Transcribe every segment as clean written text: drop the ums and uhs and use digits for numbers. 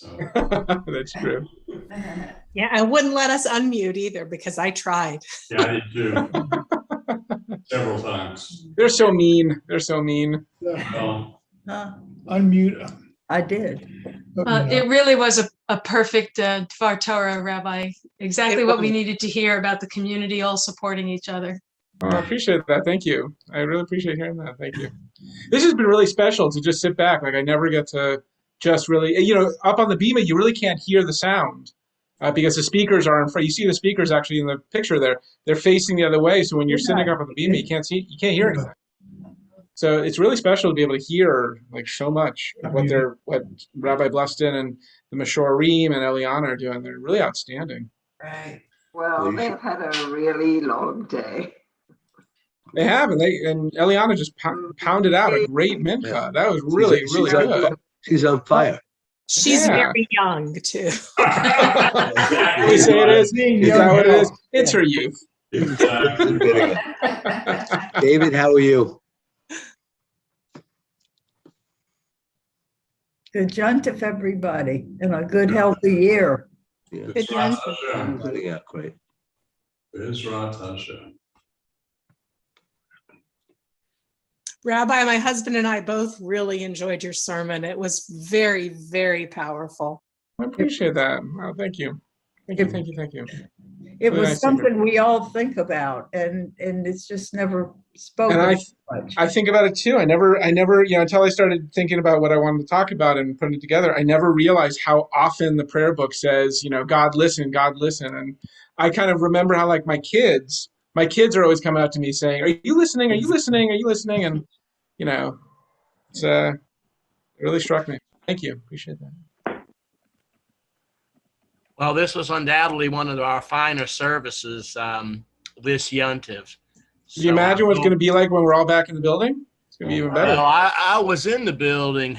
So, That's true. Yeah, and wouldn't let us unmute either because I tried. yeah, I did too. Several times. They're so mean. They're so mean. Well, Unmute. I did. It really was a perfect Dvar Torah, Rabbi. Exactly what we needed to hear about the community all supporting each other. Oh, I appreciate that. Thank you. I really appreciate hearing that. Thank you. This has been really special to just sit back. Like I never get to just really, up on the bima, you really can't hear the sound because the speakers are in front. You see the speakers actually in the picture there. They're facing the other way. So when you're sitting up on the bima, you can't hear anything. So it's really special to be able to hear like so much of what Rabbi Bluston and the Mashorim and Eliana are doing. They're really outstanding. Right. Well, they've had a really long day. They have, and Eliana just pounded out a great mincha. That was really good. She's on fire. She's very young too. We say it is. Is that what it is? It's her youth. David, how are you? Good Yontif, everybody, and a good healthy year. Yeah. Good Yontif. Yeah, great. Bezrat Hashem. Rabbi, my husband and I both really enjoyed your sermon. It was very, very powerful. I appreciate that. Oh, thank you. Thank you. It Really was nice something we all think about, and it's just never spoken And much. I think about it too. I never, until I started thinking about what I wanted to talk about and putting it together, I never realized how often the prayer book says, God listen, God listen. And I kind of remember how like my kids are always coming up to me saying, are you listening? Are you listening? Are you listening? And, it really struck me. Thank you. Appreciate that. Well, this was undoubtedly one of our finer services this Yontiv. Can you imagine what it's going to be like when we're all back in the building? It's going to be even better. Well, I was in the building,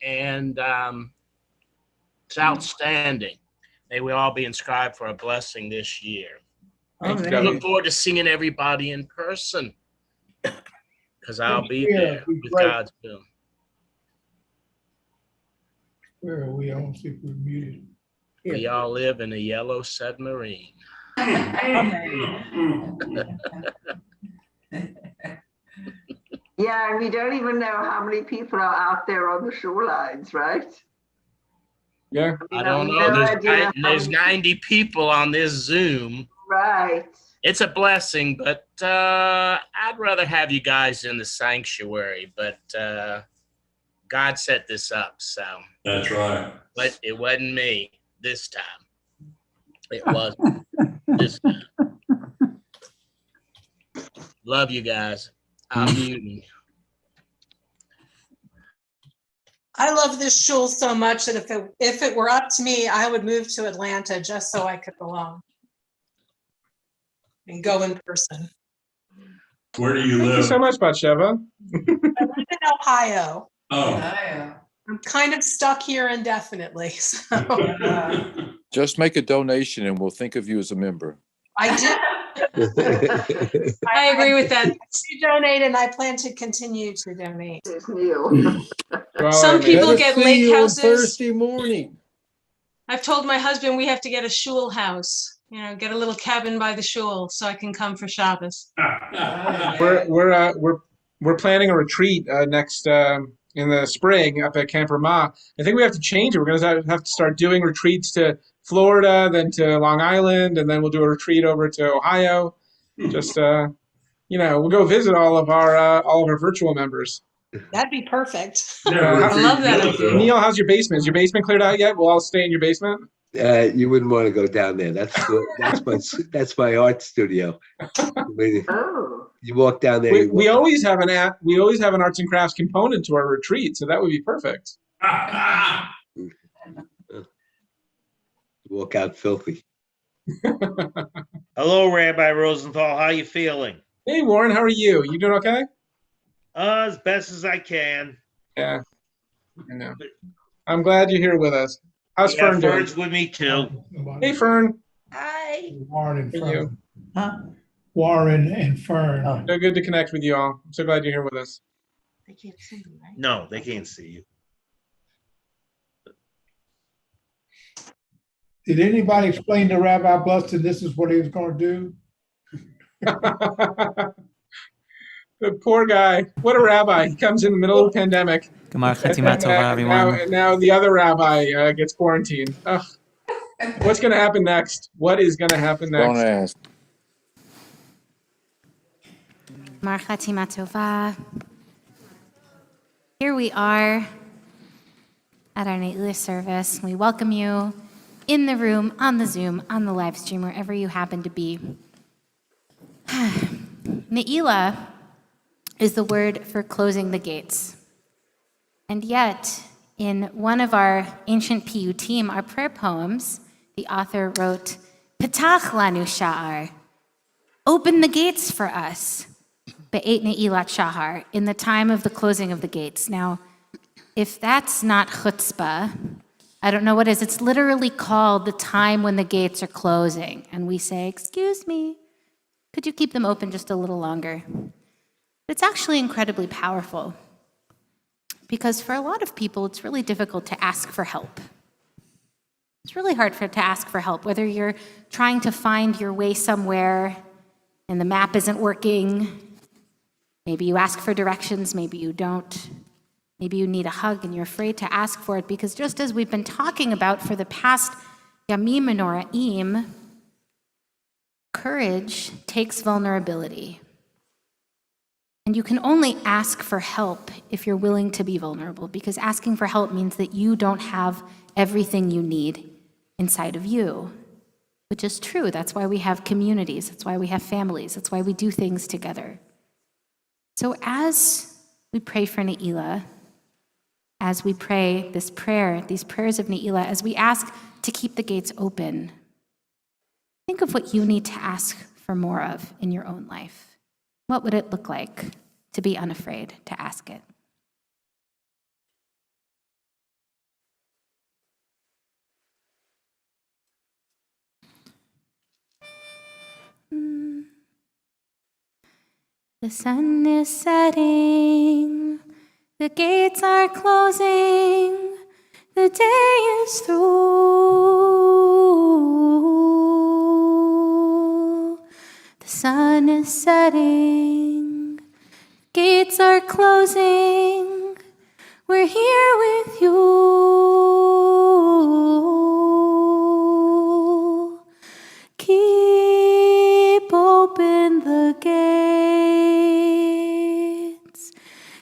and it's outstanding. May we all be inscribed for a blessing this year. I look forward to seeing everybody in person because I'll be there with God's will. Where are we? I don't think we're muted. We all live in a yellow submarine. Yeah, and we don't even know how many people are out there on the shorelines, right? Yeah. I don't know. There's 90 people on this Zoom. Right. It's a blessing, but I'd rather have you guys in the sanctuary. But God set this up, so. That's right. But it wasn't me this time. It wasn't this time. Love you guys. I'm muting. I love this shul so much that if it were up to me, I would move to Atlanta just so I could belong and go in person. Where do you Thank live? you so much, Batsheva. I live in Ohio. Oh. I'm kind of stuck here indefinitely. So Just make a donation and we'll think of you as a member. I did. I agree with that. To donate, and I plan to continue to donate. Some people get lake houses. Thursday morning. I've told my husband we have to get a shul house. Get a little cabin by the shul so I can come for Shabbos. We're planning a retreat next in the spring up at Camp Ramah. I think we have to change it. We're going to have to start doing retreats to Florida, then to Long Island, and then we'll do a retreat over to Ohio. Just we'll go visit all of our virtual members. That'd be perfect. I love that idea. Neil, how's your basement? Is your basement cleared out yet? We'll all stay in your basement. You wouldn't want to go down there. That's my art studio. You walk down there. We always have an arts and crafts component to our retreat, so that would be perfect. Walk out filthy. Hello, Rabbi Rosenthal. How you feeling? Hey, Warren. How are you? You doing okay? As best as I can. Yeah, I know. I'm glad you're here with us. How's Fern doing? Fern's with me too. Hey, Fern. Hi. Warren and Fern. Huh? Warren and Fern. So good to connect with you all. I'm so glad you're here with us. They can't see you, right? No, they can't see you. Did anybody explain to Rabbi Buston this is what he was gonna do? The poor guy. What a rabbi. He comes in the middle of the pandemic. Gemar Chatima Tova, everyone. And now the other rabbi gets quarantined. Ugh. What's going to happen next? What is going to happen Don't next? ask. Gemar Chatima Tova. Here we are at our Neilah service. We welcome you in the room, on the Zoom, on the live stream, wherever you happen to be. Neilah is the word for closing the gates. And yet, in one of our ancient piyutim, our prayer poems, the author wrote, Petach lanu sha'ar, open the gates for us, be'et ne'ilat shahar, in the time of the closing of the gates. Now, if that's not chutzpah, I don't know what is. It's literally called the time when the gates are closing. And we say, excuse me, could you keep them open just a little longer? It's actually incredibly powerful because for a lot of people, it's really difficult to ask for help. It's really hard to ask for help, whether you're trying to find your way somewhere and the map isn't working. Maybe you ask for directions, maybe you don't. Maybe you need a hug and you're afraid to ask for it because just as we've been talking about for the past Yamim and Noraim, courage takes vulnerability. And you can only ask for help if you're willing to be vulnerable, because asking for help means that you don't have everything you need inside of you, which is true. That's why we have communities. That's why we have families. That's why we do things together. So as we pray for Neilah, as we pray this prayer, these prayers of Neilah, as we ask to keep the gates open, think of what you need to ask for more of in your own life. What would it look like to be unafraid to ask it? The sun is setting, the gates are closing, the day is through. The sun is setting, gates are closing, we're here with you. Keep open the gates,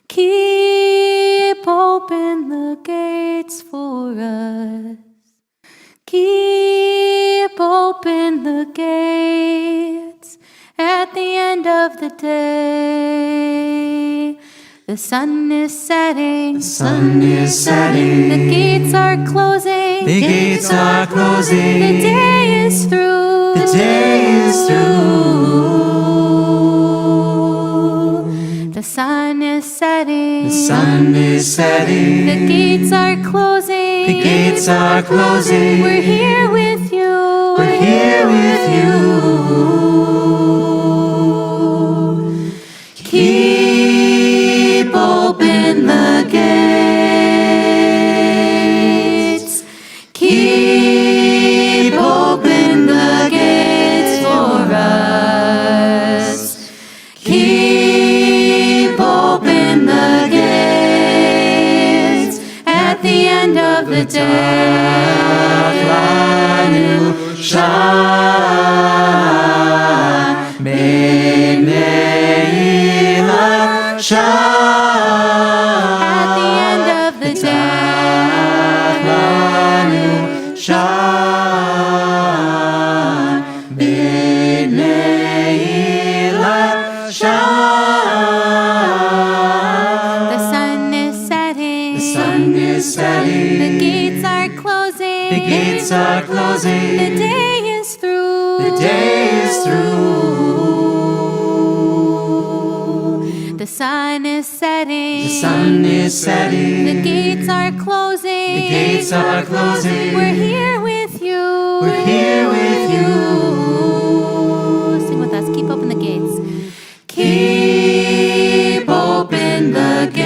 keep open the gates for us. Keep open the gates at the end of the day. The sun is setting. The sun is setting. The gates are closing. The gates are closing. The day is through. The day is through. The sun is setting. The sun is setting. The gates are closing. The gates are closing. We're here with you. We're here with you. Keep open the gates. Keep open the gates for us. Keep open the gates at the end of the day. At the end of the The sun is setting. The sun is setting. The gates are closing. The gates are closing. The day is through. The day is through. The sun is setting. The sun is setting. The gates are closing. The gates are closing. We're here with you. We're here with you. Sing with us. Keep open the gates. Keep open the gates.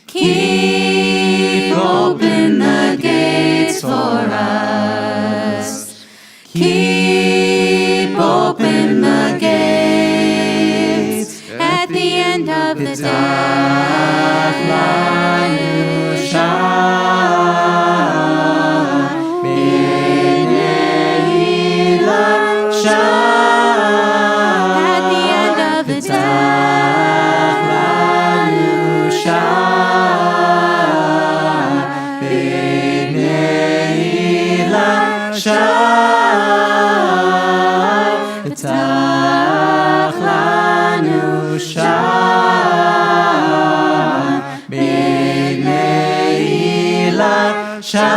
Keep open the gates. Neilah shar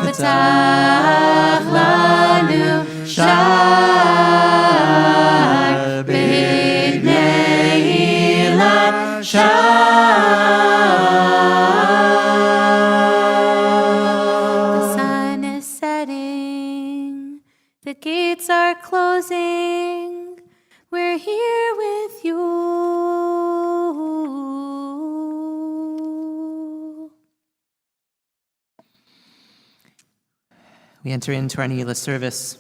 P'tach lanu shar Beit Neilah The sun is setting, the gates are closing, we're here with you. We enter into our Neilah service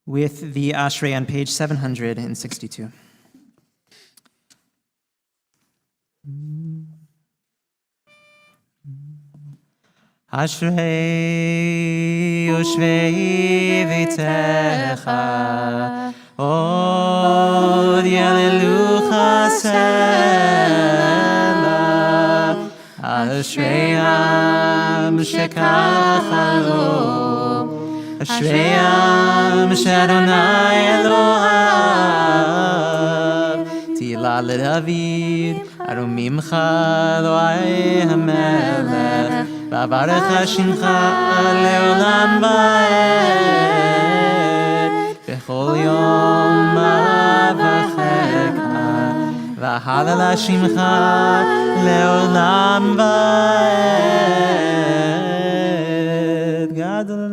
with the Ashrei on page 762. Ashrei yoshvei v'techa od yalelucha sela Ashrei am shekach alo Ashrei am sh'Adonai Elohav Tila leDavid arumimcha Elohai hamelech Bavarech Hashimcha leolam va'ed Bechol yom avachecha V'halal Hashimcha leolam va'ed Gadol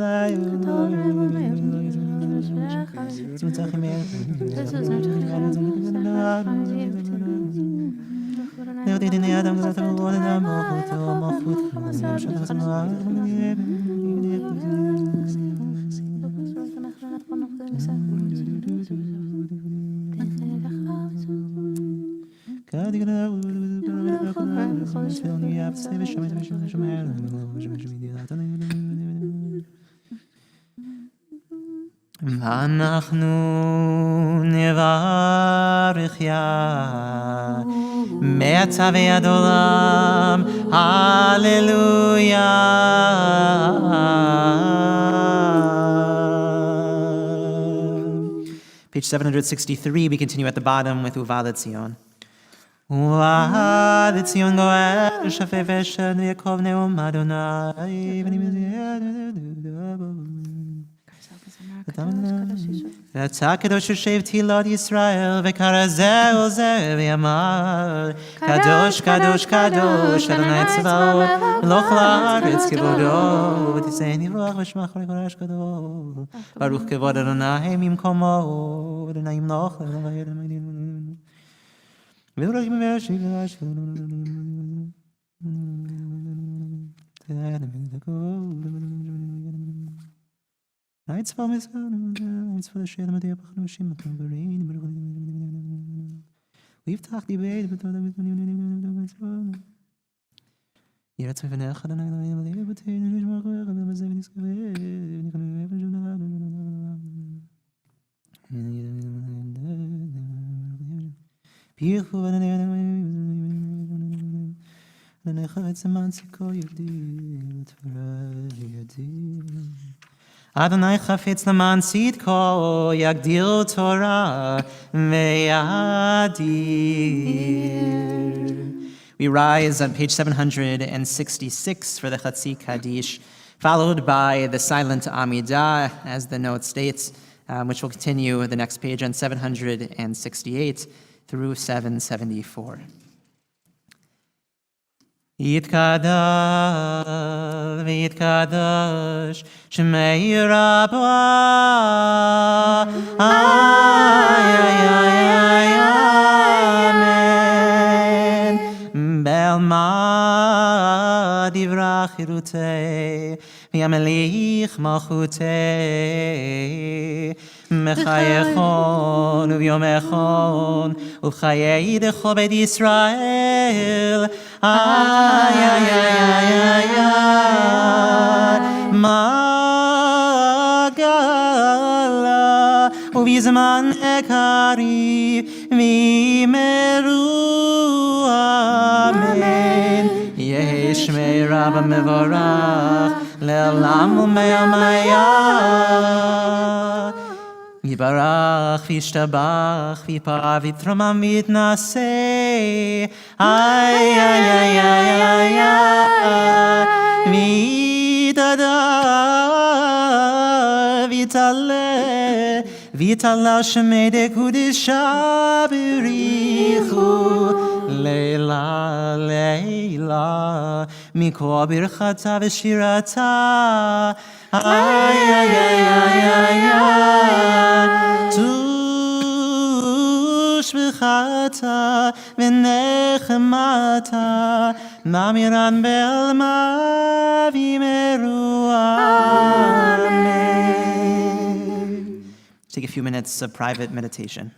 ואנחנו נברך יה מעתה ועד עולם, hallelujah. Page 763, we continue at the bottom with Uva L'Tzion. Uva L'Tzion goer shafei v'shed v'yakov ne'om Adonai ואתה קדוש יושב תהילות ישראל וקרא זה ולזה ויאמר קדוש קדוש קדוש אדוני צבאות מלוך לארץ כבודו ותישאני רוח ושמח וקודש גדול ברוך כבוד אדוני ממקומו אדוני ימלוך ולרוח מבאשיב Nights for Miss Nights for the shade of the Pachnoshim, we've talked debate, but yet with an echad and I am able to use my work and the seven is beautiful and I heard some answer call your deal Adonai chafetz leman tzidko yagdil Torah ve'yadir. We rise on page 766 for the Chatzi Kaddish, followed by the silent Amidah, as the note states, which will continue the next page on 768 through 774. Yitkadal v'yitkadosh Shmei Rabbah Amen Belma divrach chirutei v'yamelich malchutei Mechayechon uvyomechon Uchayei dechobed Yisrael Magala Uvizman ekari Vimeru Amen Yehi Shmei Rabba Mevorach Le'olam u'me'omaya ויברך וישתבח ויפרע ויתרומם ויתנשא איי איי איי איי איי איי ויתהדר ויתעלה ויתעלה שמי דקודשה בריחו לילה לילה מכל ברכתה ושירתה איי איי איי איי איי איי תושבחתה ונחמתה נמירן בעלמה וימרו amen. Take a few minutes of private meditation.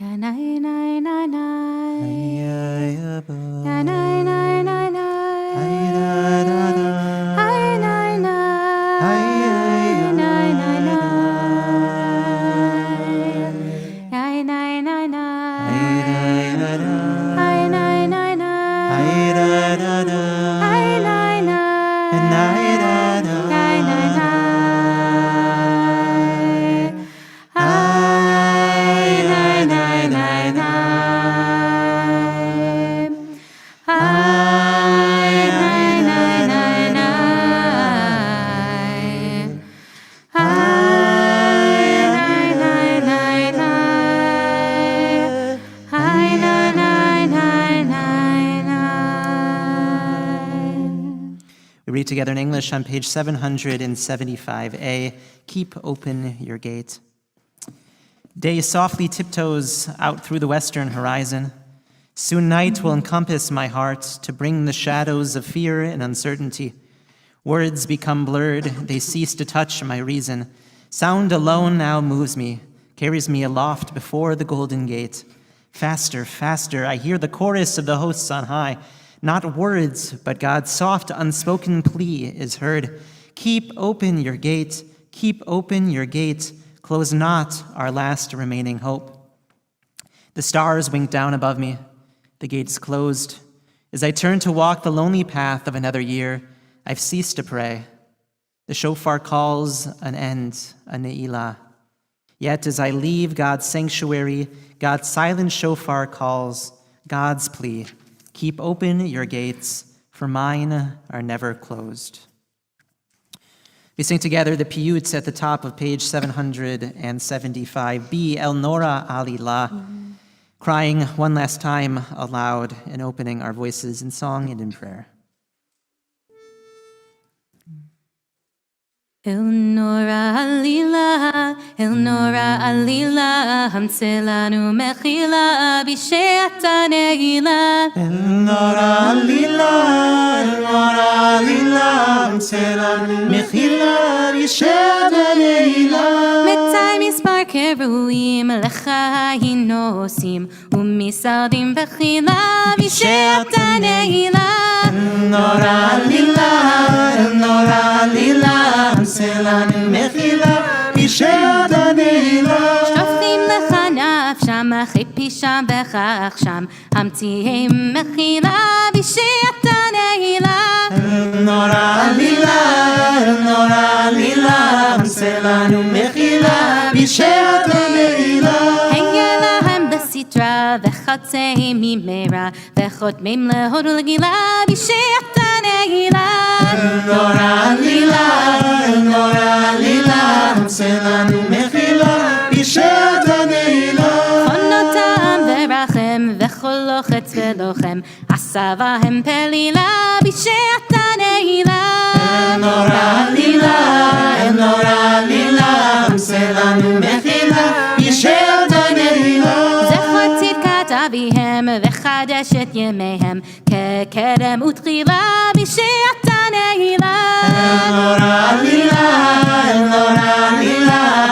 We read together in English on page 775a, Keep Open Your Gate. Day softly tiptoes out through the western horizon. Soon night will encompass my heart to bring the shadows of fear and uncertainty. Words become blurred, they cease to touch my reason. Sound alone now moves me, carries me aloft before the golden gate. Faster, faster, I hear the chorus of the hosts on high. Not words, but God's soft, unspoken plea is heard. Keep open your gate, keep open your gate. Close not our last remaining hope. The stars wink down above me. The gate's closed. As I turn to walk the lonely path of another year, I've ceased to pray. The shofar calls an end, a Neilah. Yet as I leave God's sanctuary, God's silent shofar calls God's plea. Keep open your gates, for mine are never closed. We sing together the piyut at the top of page 775b, El Nora Alila, crying one last time aloud and opening our voices in song and in prayer. El Nora Alila, Hamselanu Mechila, Bisheata Neilah. El Nora Alila, Hamselanu Mechila, Bisheata Neilah. Metai mispar keruim lecha hinosim, umisardim vechila, Bisheata Neilah. El Nora Alila, Hamselanu Mechila, Bisheata Neilah. שופכים לך נפשם, אחרי פישם וכך שם, המציהם מחילה בשעתה נעילה. El Nora Alila, Hamselanu Mechila, Bisheata Neilah. היה להם בסתרה וחצאים ממרע, וחותמים להוד ולגילה בשעתה נעילה. El Nora Alila, Hamselanu Mechila, Bisheata Neilah. חונותם ורחם וכל לוחץ ולוחם, עשבה הם פלילה בשעתה נעילה. El Nora Alila, Hamselanu Mechila, Bisheata Neilah. זכר צדקת אביהם וחדש את ימיהם, כקדם ותחילה בשעתה נעילה. El Nora Alila,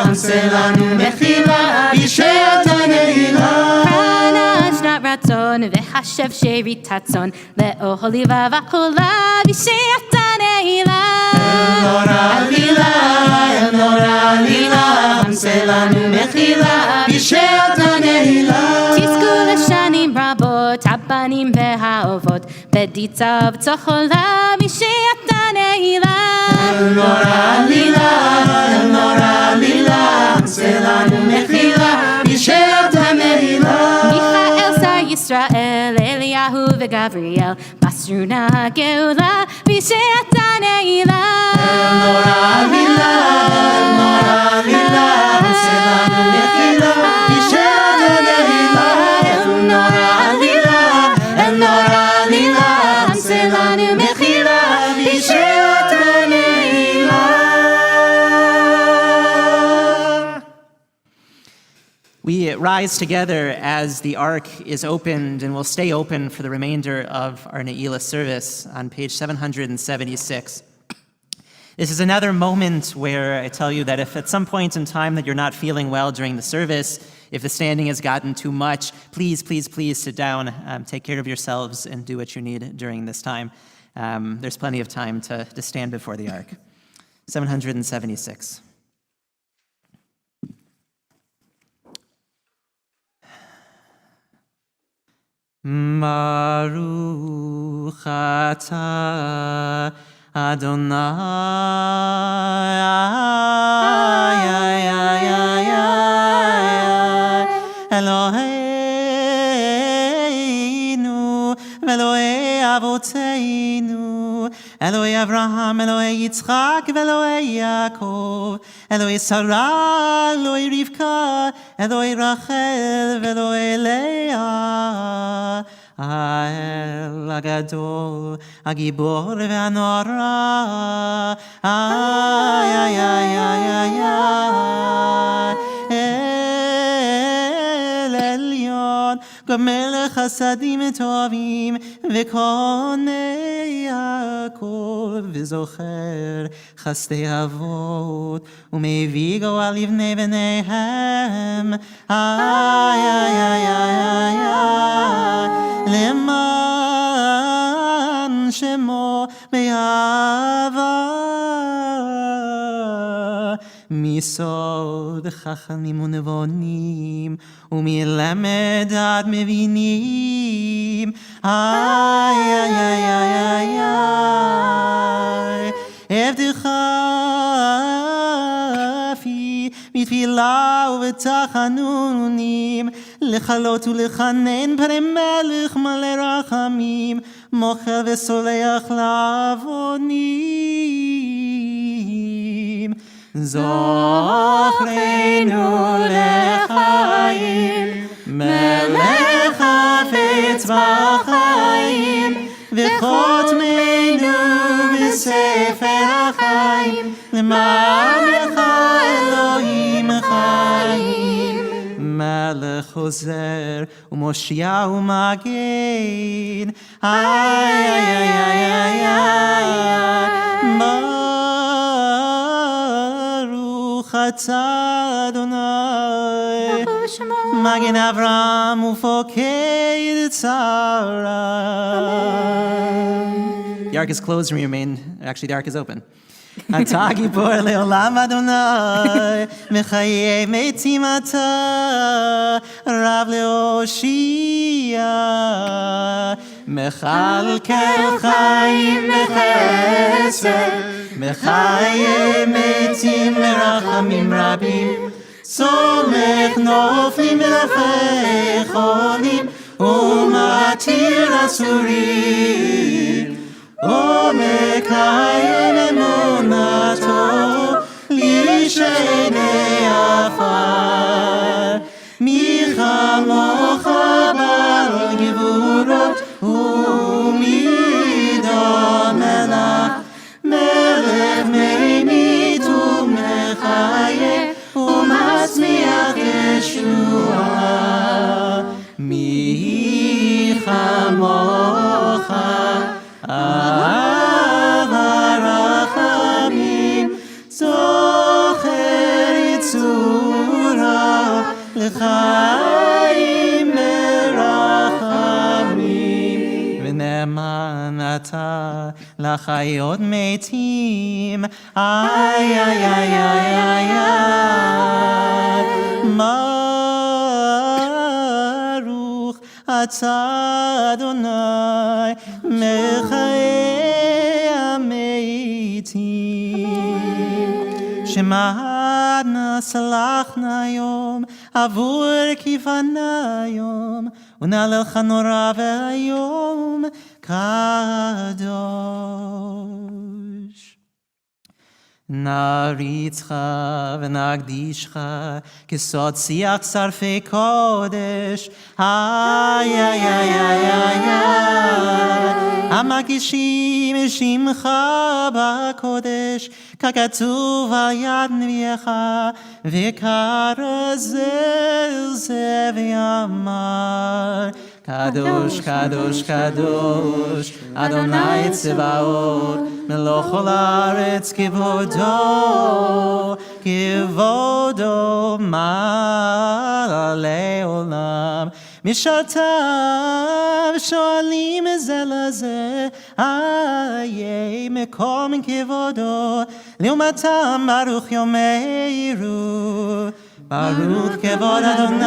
Hamselanu Mechila, Bisheata Neilah. חנה שנת רצון וחשב שארית הצאן, לאוהל לבב החולה בשעתה נעילה. El Nora Alila, Hamselanu Mechila, Bisheata Neilah. תזכו לשנים רבות, הבנים והאהובות, בדיצה ובצחולה בשעתה נעילה. El Nora Alila, Hamselanu Mechila, Bisheata Neilah. מיכאל שר ישראל, אליהו וגבריאל, מסרו נא הגאולה בשעתה נעילה. El Nora Alila, Hamselanu Mechila, Bisheata Neilah. El Nora Alila, Hamselanu Mechila, Bisheata Neilah. We rise together as the ark is opened and will stay open for the remainder of our Neilah service on page 776. This is another moment where I tell you that if at some point in time that you're not feeling well during the service, if the standing has gotten too much, please, please, please sit down, take care of yourselves, and do what you need during this time. There's plenty of time to stand before the ark. 776. Baruch atah Adonai Eloheinu ve'Elohei avoteinu Elohei Avraham, Elohei Yitzchak, ve'Elohei Yaakov, Elohei Sarah, Elohei Rivka, Elohei Rachel, ve'Elohei Leah, Ha'el Hagadol, Hagibor ve'Hanora, El Elyon, גומל חסדים טובים וקונה יעקב וזוכר חסדי אבות ומביא גואל לבני בניהם למען שמו באהבה מסוד חכמים ונבונים ומלמד עד מבינים עבדך אפי בתפילה ובתחנונים לחלות ולחנן פני מלך מלא רחמים מוחל וסולח לעוונים זוכרנו לחיים מלך חפץ בחיים וחותמנו בספר החיים למענך אלוהים חיים מלך חוזר ומושיע ומגן ברוך אתה אדוני מגן אברהם ופוקד צרה. The ark is closed and we remain, actually the ark is open. אתה גיבור לעולם אדוני, מחיי מתים אתה, רב להושיע, מכלכל חיים בחסד, מחיי מתים מרחמים רבים, סומך נופלים מלפי חולים, ומתיר אסורים. ומקיים אמונתו לשני עפר מי כמוך בעל גבורות ומידה מלך מלך ממית ומחיה ומצמיח ישועה מי כמוך הרחמים זוכר יצורה לחיים מרחמים ונאמן אתה לחיות מתים ברוך אתה אדוני מחיי המתים שמעדנה סלחנה היום עבור כיוונה היום ונהללך נורא והיום קדוש נריצך ונקדישך כסוד שיח שרפי קודש המגישים שמך בקודש ככתוב על יד נביאך וכרז זה ואמר Kadosh, Kadosh, Kadosh, Adonai Tzevaot, Melech haaretz kivodo, kivodo ma'alei olam. משרתיו שואלים זה לזה, איה מקום כבודו, לעומתם ברוך יאמרו, ברוך כבוד אדוני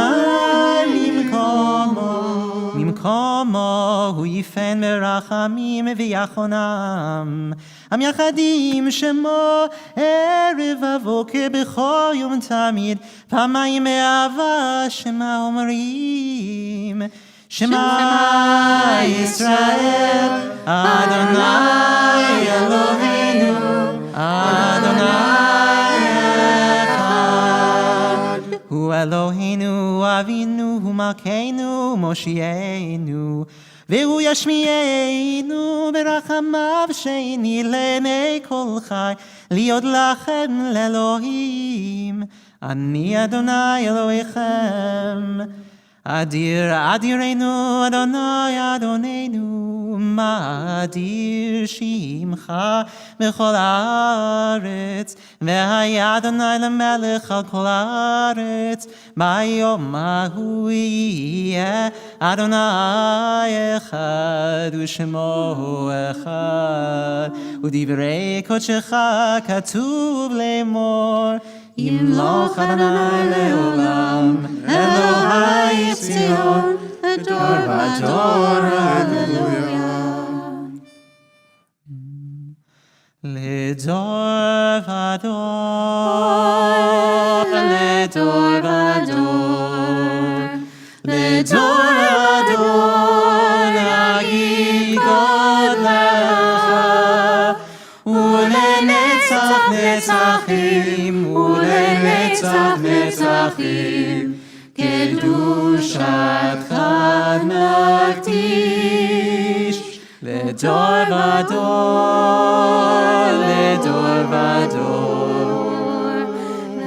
ממקומו, הוא יפן ברחמים ויחונם. המייחדים שמו ערב ובוקר בכל יום תמיד, פעמיים באהבה שמה אומרים. שמע ישראל, אדוני אלוהינו, אדוני אחד. הוא אלוהינו, אבינו, הוא מלכנו, מושיענו. והוא ישמיענו ברחמיו שני לעיני כל חי, להיות לכם לאלוהים. אני אדוני אלוהיכם. אדיר אדירנו, אדוני אדוננו, מה אדיר שמך בכל הארץ, והיה אדוני למלך על כל הארץ, ביום ההוא יהיה אדוני אחד ושמו אחד, ודברי קודשך כתוב לאמור, ימלוך אדוני לעולם, אלוהי ציון, לדור ודור, הללויה. לדור ודור, לדור ודור, לדור ודור, נגיד גודלך, ולנצח נצחים, ולנצח נצחים, קדושתך נקדיש. לדור ודור, לדור ודור,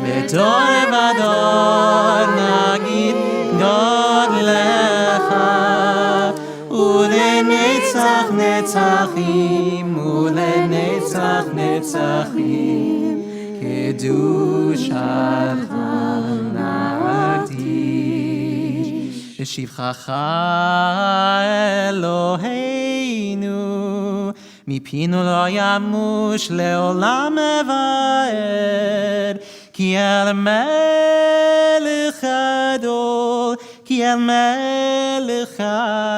לדור ודור, נגיד גודלך, ולנצח נצחים, ולנצח נצחים, קדושתך נקדיש. בשבחך אלוהינו, מפינו לא ימוש לעולם ועד, כי אל מלך גדול, כי אל מלך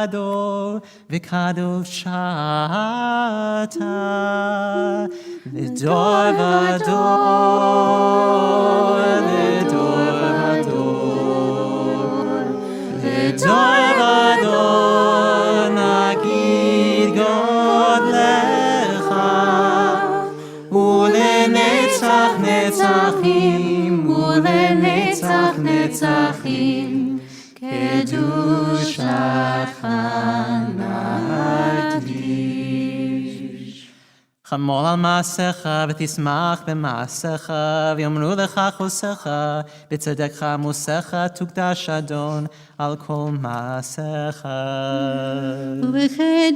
גדול, וקדוש אתה, לדור ודור, לדור ודור, לדור ודור, נגיד גודלך, ולנצח נצחים, ולנצח נצחים, קדושתך נקדיש. חמול על מעשיך ותשמח במעשיך, ויאמרו לך חוסיך, בצדקך עמוסיך תוקדש אדון על כל מעשיך. ובכן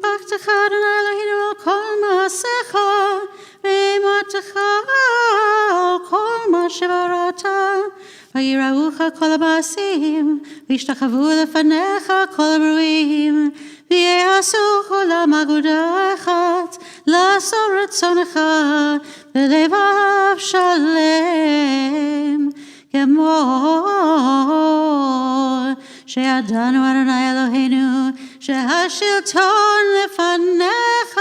ברכתך אדוני אלוהינו על כל מעשיך, ואימתך על כל מה שבראת. ויראוך כל המעשים, וישתחוו לפניך כל הברואים, ויעשו כולם אגודה אחת, לעשות רצונך בלבב שלם, כמו שידענו אדוני אלוהינו, שהשלטון לפניך,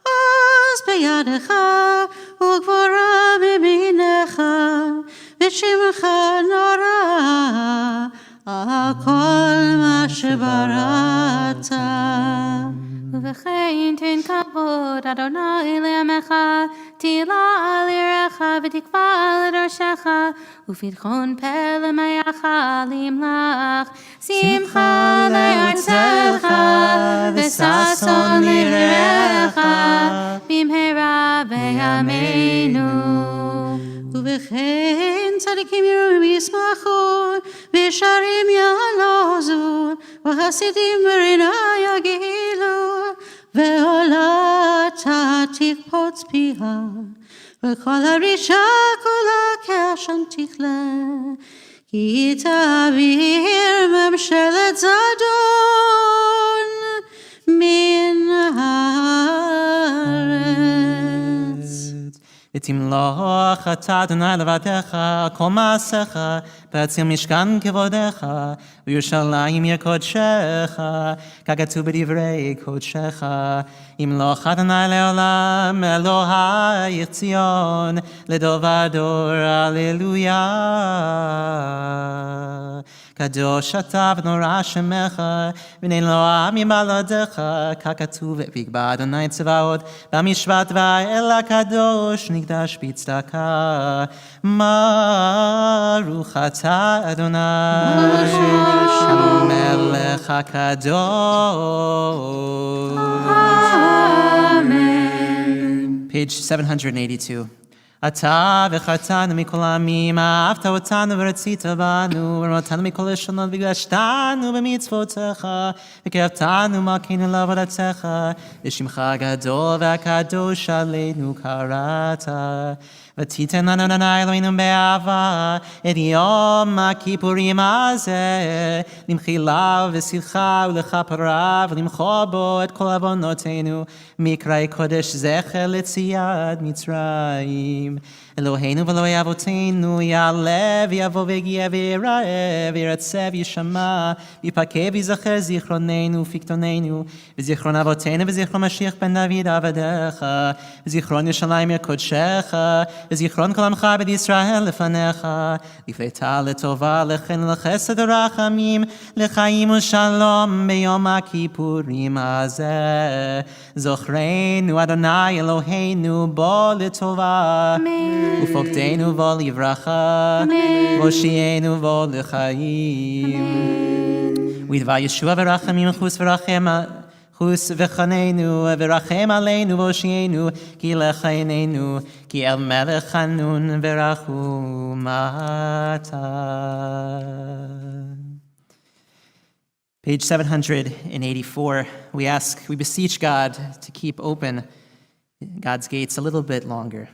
עוז בידך, וגבורה מימינך, ושמך נורא על כל מה שבראת. ובכן תן כבוד אדוני לעמך, תהילה על יראך ותקווה לדורשך, ופתחון פה למאך למלך, שמחה לארצך וששון לרעך, במהרה בימינו. ובכן צדיקים יראו וישמחו, וישרים יעלוזו, וחסידים ברינה יגילו, ועולה תקפוץ פיה, וכל הרישה כולה כאשם תכלה, כי תעביר ממשלת זדון מן הארץ. ותמלוך אתה אדוני לבדך, כל מעשיך, בהציל משכן כבודך, וירושלים עיר קודשך, ככתוב בדברי קודשך. ימלוך אדוני לעולם, אלוהיך ציון, לדור ודור, הללויה. קדוש אתה ונורא שמך, ונלואה ממלדך, ככתוב ויקבע אדוני צבאות, במשפט והאל הקדוש נקדש בצדקה. ברוך אתה אדוני, המלך הקדוש. Page 782. אתה וחרתנו מכל העמים, אהבת אותנו ורצית בנו, ורמתנו מכל לשונות וקדשתנו במצוותיך, וקרבתנו מלכנו לעבודתך, לשמך הגדול והקדוש עלינו קראת. ותיתן לנו אדוני אלוהינו באהבה את יום הכיפורים הזה, למחילה ושמחה ולכפרה, ולמחול בו את כל עוונותינו, מקראי קודש זכר לציאת מצרים. אלוהינו ואלוהי אבותינו, יעלה ויבוא ויגיע ויראה וירצה וישמע, ויפקד ויזכר זיכרוננו ופקדוננו, וזיכרון אבותינו וזיכרון משיח בן דוד עבדיך, וזיכרון ירושלים עיר קודשך, וזיכרון כל עמך בית ישראל לפניך, לפתע לטובה לכן לחסד ורחמים, לחיים ושלום ביום הכיפורים הזה. זוכרנו אדוני אלוהינו בו לטובה, ופוקדנו בו לברכה, והושיענו בו לחיים. ודבר ישוע ורחמים חוס וחננו ורחם עלינו והושיענו, כי לך עינינו, כי אל מלך חנון ורחום אתה. Page 784, we beseech God to keep open God's gates a little bit longer.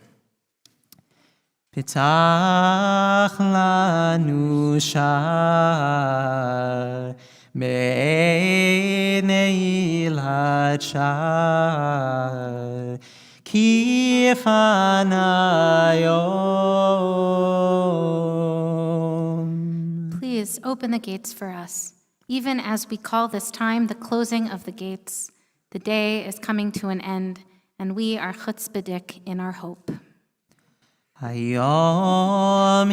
פתח לנו שער בנעילת שער, כי פניום. Please open the gates for us, even as we call this time the closing of the gates. The day is coming to an end, and we are chutzpahdik in our hope. היום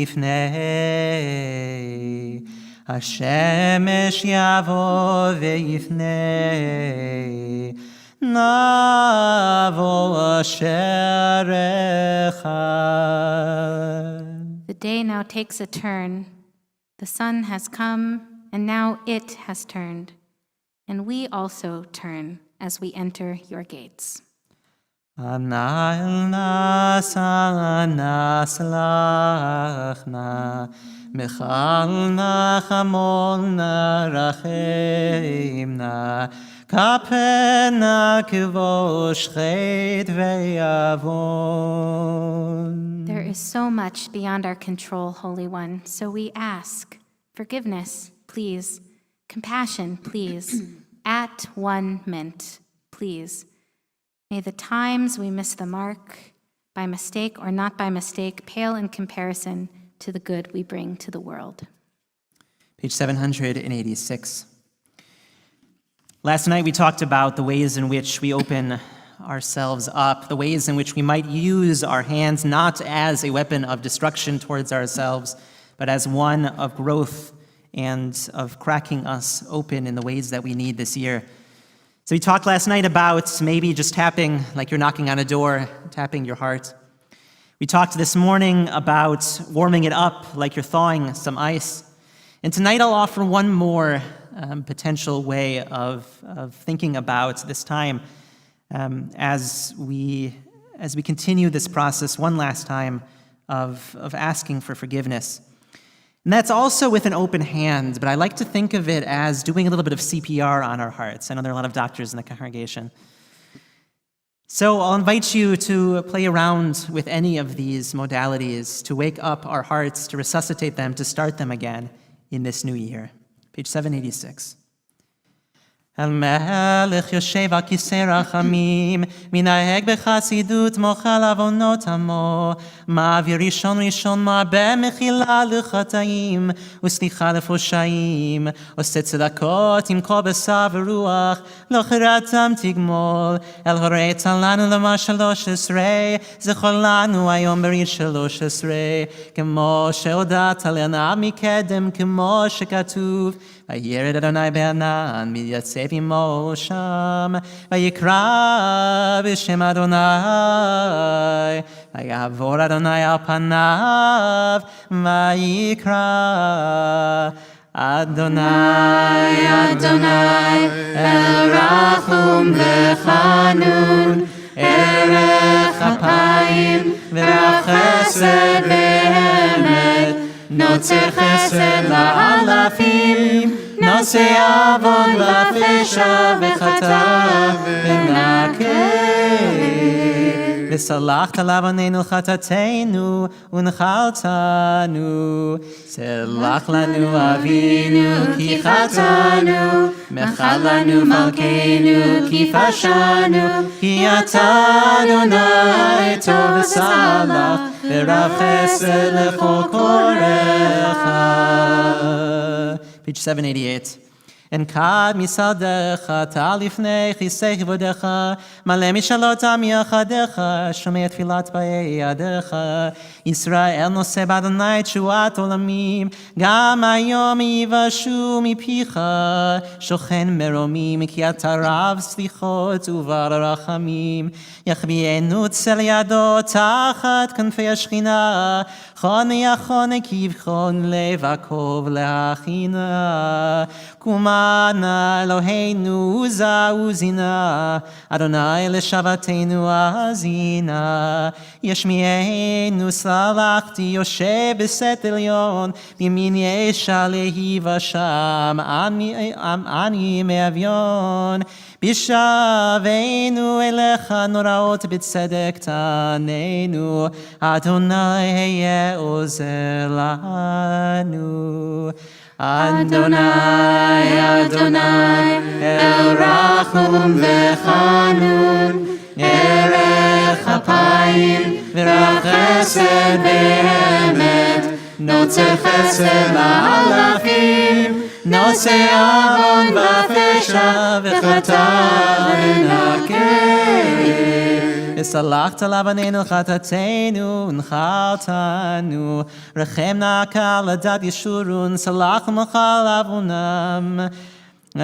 יפנה, השמש יבוא ויפנה, נבוא אשריך. The day now takes a turn. The sun has come, and now it has turned. And we also turn as we enter your gates. Anayalna sana slachna, mechalna chamolna rachemna, kapena kivosh chet ve'avon. There is so much beyond our control, Holy One, so we ask forgiveness, please, compassion, please, at-one-ment, please. May the times we miss the mark, by mistake or not by mistake, pale in comparison to the good we bring to the world. Page 786. Last night we talked about the ways in which we open ourselves up, the ways in which we might use our hands not as a weapon of destruction towards ourselves, but as one of growth and of cracking us open in the ways that we need this year. So we talked last night about maybe just tapping like you're knocking on a door, tapping your heart. We talked this morning about warming it up like you're thawing some ice. And tonight I'll offer one more potential way of thinking about this time as we continue this process one last time of asking for forgiveness. And And that's also with an open hand, but I like to think of it as doing a little bit of CPR on our hearts. I know there are a lot of doctors in the congregation. So I'll invite you to play around with any of these modalities, to wake up our hearts, to resuscitate them, to start them again in this new year. Page 786. המלך יושב על כיסא רחמים, מנהג בחסידות מוחל עוונות עמו, מעביר ראשון ראשון מרבה מחילה לחטאים, וסליחה לפושעים, עושה צדקות עם כל בשר ורוח, לא חרתם תגמול, אל הורית לנו לומר 13, זכור לנו היום ברית 13, כמו שהודעת לנה מקדם, כמו שכתוב, וירד אדוני בענן, מתייצב עמו שם, ויקרא בשם אדוני, ויעבור אדוני על פניו, ויקרא אדוני, אדוני, אל רחום וחנון, ערך אפיים ורב חסד ואמת, נוצר חסד לאלפים, נושא עוון ופשע וחטא ונקה. וסלחת לעווננו חטאתנו ונחלתנו. סלח לנו אבינו כי חטאנו, מחל לנו מלכנו כי פשענו, כי אתה אדוני טוב וסלח, ורב חסד לכל קוראיך. Page 788. אנקד מסעדיך, טל לפני כיסא כבודיך, מלא משאלות עם יחדיך, שומע תפילת באי ידיך. ישראל נושא באדוני תשועת עולמים, גם היום יבשו מפיך, שוכן מרומים, כי אתה רב סליחות ובר רחמים. יחביאנו צל ידו תחת כנפי השכינה, חונה יחונה כבחון לב עקוב להכינה. קומנה אלוהינו עוזינה, אדוני לשבתנו האזינה. ישמיענו סלחתי יושב בסת עליון, בימין ישע להיוושע עני מאביון. בשבנו אליך נוראות בצדק תעננו, אדוני היה עוזר לנו. אדוני, אדוני, אל רחום וחנון, ערך אפיים ורב חסד ואמת, נוצר חסד לאלפים, נושא עוון ופשע וחטא ונקה. וסלחת לעווננו חטאתנו ונחלתנו, רחם נא קל לדעת ישורון, סלח ומחל עוונם.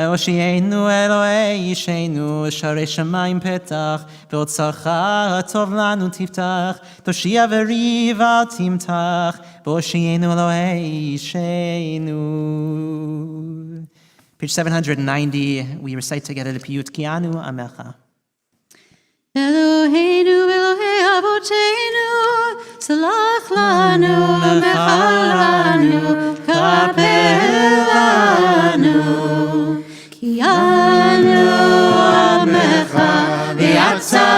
הושיענו אלוהי אישנו, שערי שמיים פתח, ואוצרך הטוב לנו תפתח, תושיע וריב אל תמתח, והושיענו אלוהי אישנו. Page 790, we recite together the Piyut Kianu Amecha. אלוהינו ואלוהי אבותינו, סלח לנו ומחל לנו, כפר לנו. כי אנו עמך ואתה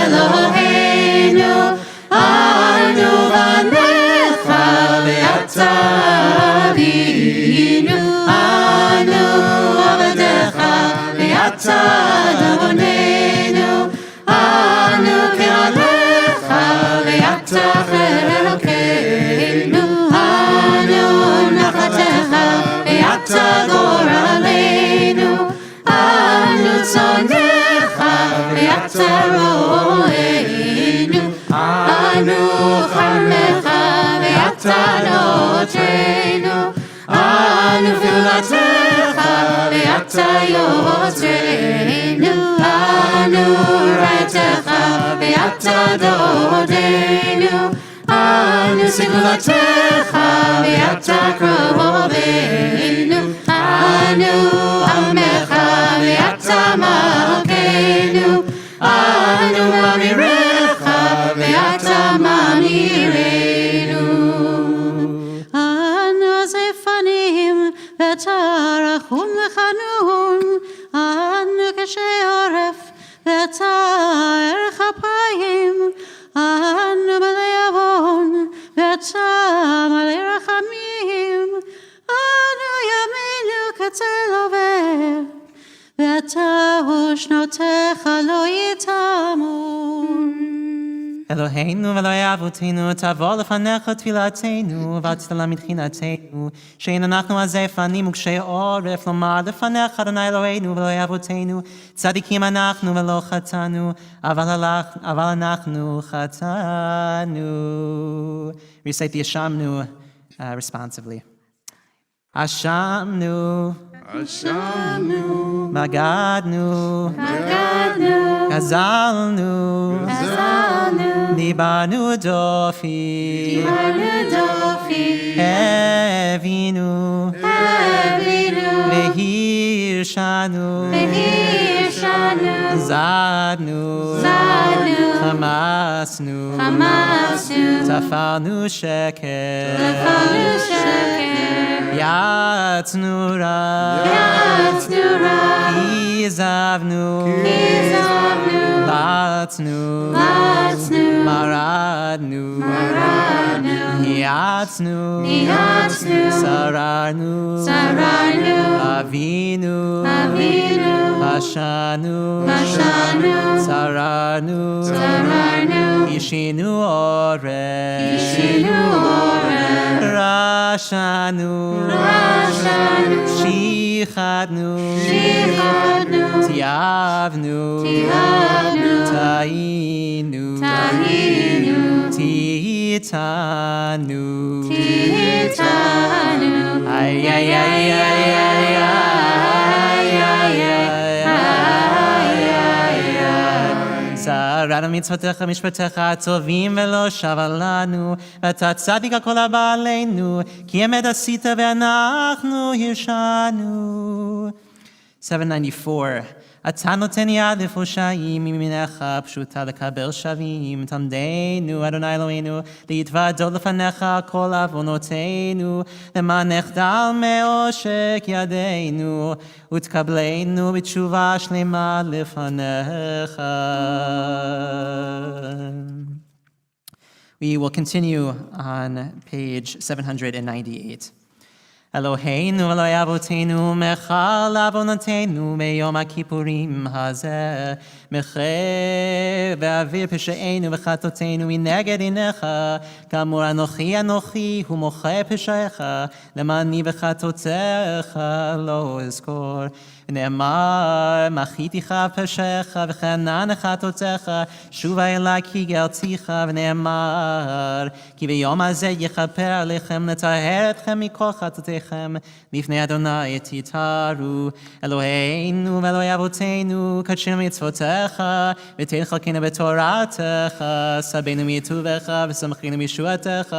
אלוהינו, אנו בניך ואתה אבינו, אנו עבדיך ואתה אדוננו, אנו קהלך ואתה חלקנו, אנו נחלתך ואתה גורלנו, אנו צונך ואתה רוענו, אנו חמך ואתה נותרנו, אנו פעולתך ואתה יוצרנו, אנו רעייתך ואתה דודנו, אנו סגולתך ואתה קרובנו, אנו עמך ואתה מלכנו, אנו ממירך ואתה ממירנו. אנו זה וחנון, אנו קשי עורף, ואתה ערך אפיים, אנו מלא עוון, ואתה מלא רחמים, אנו ימינו כצל עובר, ואתה ושנותיך לא יתמו. אלוהינו ואלוהי אבותינו, תבוא לפניך תפילתנו, ותתעלה מתחינתנו, שאין אנחנו עזפנים וקשי עורף, לומר לפניך, אדוני אלוהינו ואלוהי אבותינו, צדיקים אנחנו ולא חטאנו, אבל אנחנו חטאנו. Recite the Ashamnu responsively. Ashamnu, Ashamnu, Magadnu, Magadnu, Gazalnu, Gazalnu, Nibanu Dofi, Nibanu Dofi, Evinu, Evinu, Vehirshanu, Vehirshanu, Zadnu, Zadnu, Hamasnu, Hamasnu, Tafalnu Sheker, Tafalnu Sheker, Yatsnura, Yatsnura, Kizavnu, Kizavnu, Latnu, Latnu, Maradnu, Maradnu, Niatsnu, Niatsnu, Sararnu, Sararnu, Avinu, Avinu, Pashanu, Pashanu, Sararnu, Sararnu, Ishinu Ore, Ishinu Ore, Rashanu, Rashanu, Shichadnu, Shichadnu, Tiavnu, Tiavnu, Tainu, Tahinu, Titanu, Titanu, Ay, ay, ay, ay, ay, ay, ay, שרנו מצוותיך משפטיך הטובים ולא שבה לנו, ואתה צדיק הכל הבא עלינו, כי אמת עשית ואנחנו הרשענו. 794. אתה נותן יד לפושעים מימינך פשוטה לקבל שווים, תלמדנו אדוני אלוהינו להתוודות לפניך כל עוונותינו, למען נחדל מעושק ידינו ותקבלנו בתשובה שלמה לפניך. We will continue on page 798. אלוהינו ואלוהי אבותינו, מחל עוונותינו ביום הכיפורים הזה, מחר ואעביר פשעינו וחטאותינו מנגד עיניך, כאמור אנוכי ומוחה פשעיך, למעני וחטאותיך לא אזכור. ונאמר, מחיתיך פשעיך וחנן חטאותיך, שובה אלי כי גלתיך, ונאמר, כי ביום הזה יכפר עליכם, לטהר אתכם מכל חטאותיכם, לפני אדוני תתארו. אלוהינו ואלוהי אבותינו, קדשנו מצוותיך, ותן חלקנו בתורתך, סבנו מטובך ושמחנו מישועתך,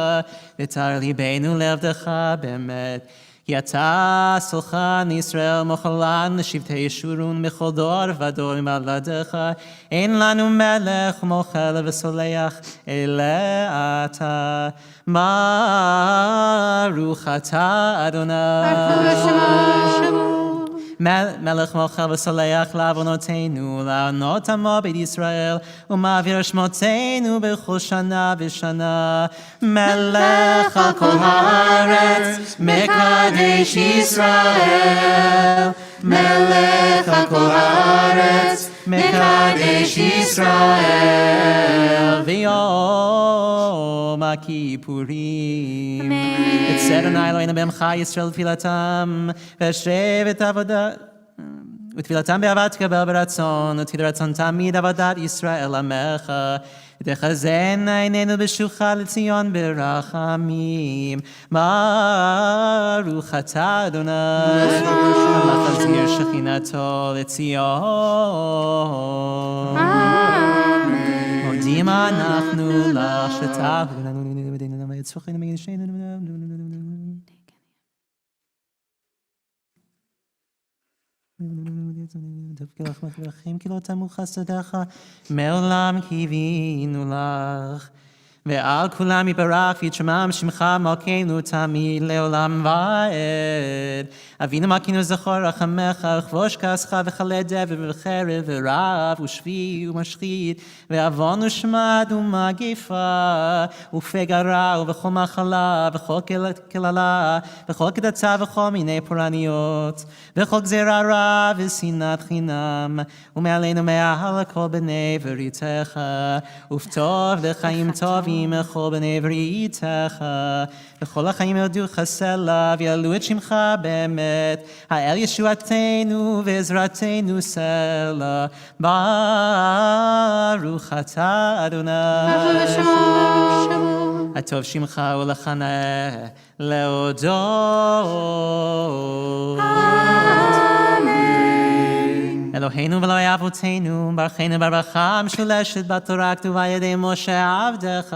ותאר ליבנו לעבדך באמת. כי אתה סולחן ישראל מוחלן לשבטי ישורון בכל דור ודור ממולדך, אין לנו מלך מוחל וסולח אלא אתה. ברוך אתה אדוני מלך מוחל וסולח לעוונותינו, לענות עמו בית ישראל, ומעביר שמותינו בכל שנה ושנה. מלך על כל הארץ, מקדש ישראל. מלך על כל הארץ, מקדש ישראל. ויום הכיפורים, יצא אדוני אלוהינו בעמך ישראל תפילתם, והשבת עבודה ותפילתם באהבה תקבל ברצון, ותהי רצון תמיד עבודת ישראל עמך. ותחזן עינינו בשוחה לציון ברחמים. ברוך אתה אדוני המחזיר שכינתו לציון. מודים אנחנו לך שתעבוד לנו בדיננו ויצוחנו מגדשנו. כי לא תמו חסדיך, מעולם קיווינו לך. ועל כולם יברך ויתרומם שמך מלכנו תמיד לעולם ועד. אבינו מלכנו זכור רחמך וכבוש כעסך וכלה דבר וחרב ורעב ושבי ומשחית ועוון ושמד ומגפה ופגע רע ובכל מחלה וכל קללה וכל קדצה וכל מיני פורעניות וכל גזירה רע ושנאת חינם ומעלינו מעל כל בני בריתך ובטוב לחיים טובים לכל בני בריתך וכל החיים יודוך סלע ויעלו את שמך באמת האל ישועתנו ועזרתנו סלע ברוך אתה אדוני הטוב שמך ולחנה להודות אלוהינו ואלוהי אבותינו, ברכנו ברכה משולשת בתורה כתובה על ידי משה עבדך,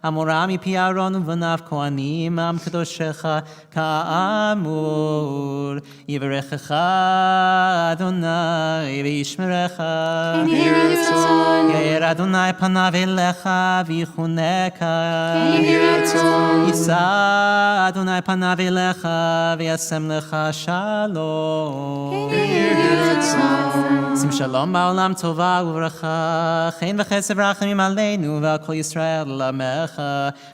אמורה מפי אהרון ובניו כהנים, עם קדושך כאמור. יברכך אדוני וישמרך. יאר אדוני פניו אליך ויחונך. יישא אדוני פניו אליך וישם לך שלום. שים שלום בעולם טובה וברכה, חן וחסד ורחמים עלינו ועל כל ישראל עמך.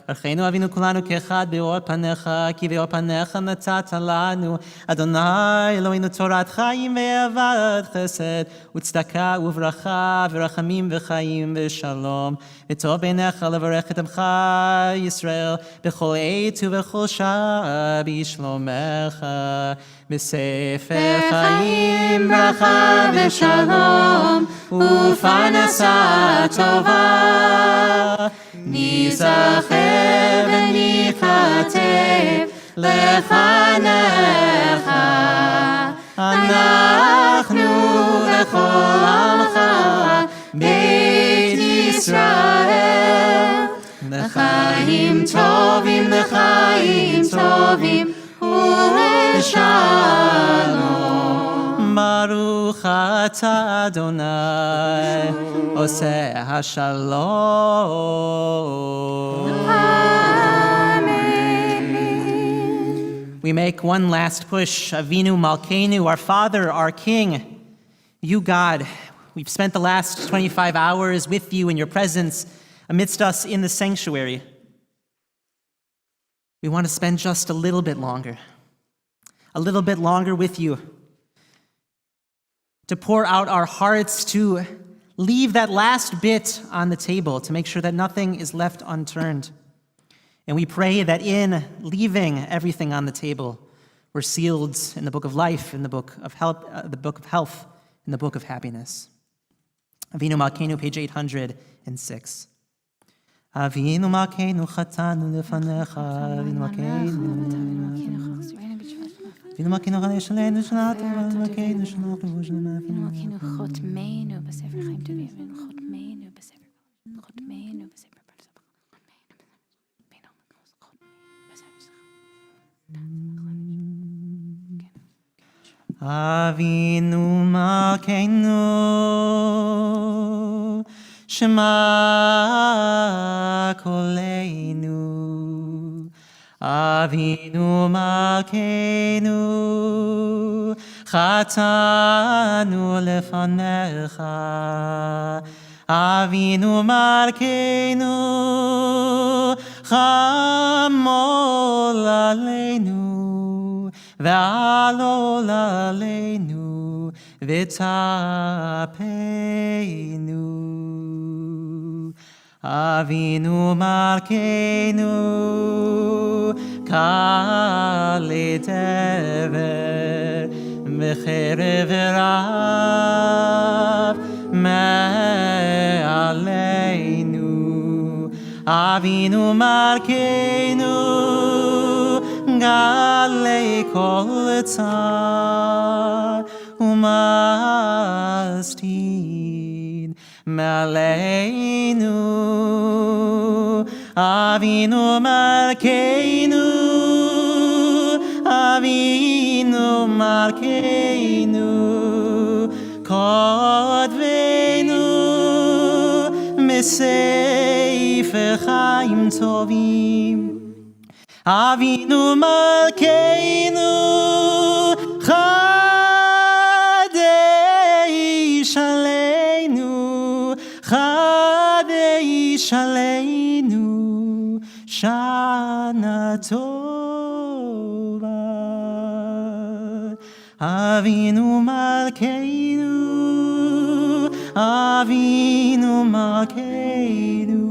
ברכנו אבינו כולנו כאחד באור פניך, כי באור פניך נתת לנו. אדוני אלוהינו תורת חיים ואהבת חסד וצדקה וברכה ורחמים וחיים ושלום. וטוב בעיניך לברך את עמך ישראל בכל עת ובכל שעה בשלומך. בספר חיים ברכה ושלום ופרנסה טובה ניזכר וניכתב לפניך אנחנו וכל עמך בית ישראל לחיים טובים ושלום. ברוך אתה אדוני עושה השלום. We make one last push. Avinu Malkeinu, our Father, our King. You, God, we've spent the last 25 hours with you in your presence amidst us in the sanctuary. We want to spend just a little bit longer with you, to pour out our hearts, to leave that last bit on the table, to make sure that nothing is left unturned. And we pray that in leaving everything on the table, we're sealed in the book of life, in the book of health, in the book of happiness. Avinu Malkeinu, page 806. Avinu Malkeinu chatanu lefanecha, Avinu Malkeinu Avinu Malkeinu chanei shalenu shalatu, Avinu Malkeinu shalach levushnu Avinu Malkeinu chotmeinu b'sefer chaim tovim, Avinu chotmeinu b'sefer Avinu Malkeinu Shema koleinu Avinu Malkeinu chatanu lefanecha Avinu Malkeinu chamol aleinu ve'alol aleinu v'tapeinu Avinu Malkeinu kali tever v'cherev rav me'aleinu Avinu Malkeinu galei kol tzar umastin me'aleinu Avinu Malkeinu Avinu Malkeinu kodveinu בספר חיים טובים. אבינו מלכנו חדש עלינו, חדש עלינו שנה טובה. אבינו מלכנו, אבינו מלכנו,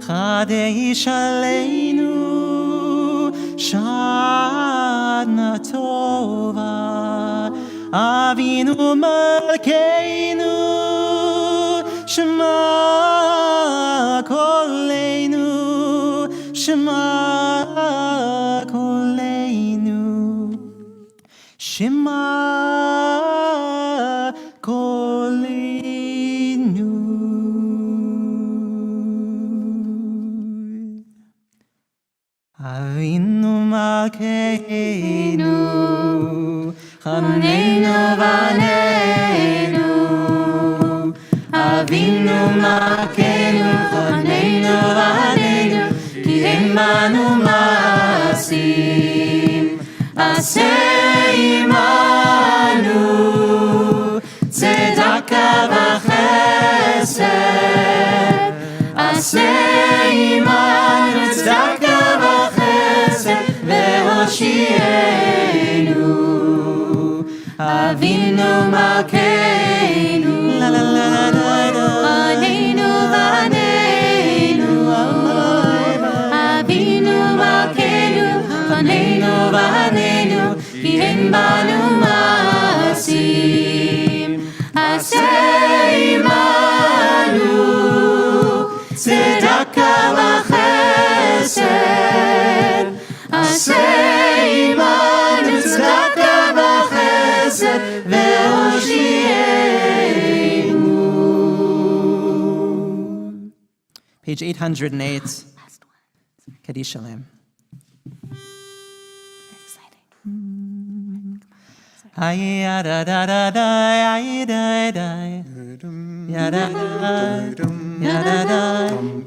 חדש עלינו שנה טובה. אבינו מלכנו, שמע קולנו, שמע קולנו, שמע קולנו. אבינו מלכנו, חננו בנינו. אבינו מלכנו, חננו בנינו, כי הם בנו מעשים. עשה עמנו צדקה וחסד. עשה עמנו צדקה וחסד והושיענו. אבינו מלכנו, חננו בנינו. אבינו מלכנו, חננו בנינו, כי הם בנו מעשים. עשה עמנו צדקה וחסד. עשה עמנו צדקה וחסד והושיענו. Page 808. Kaddish Shalem. Ay da da da da, ay da da, ya da da, ya da da.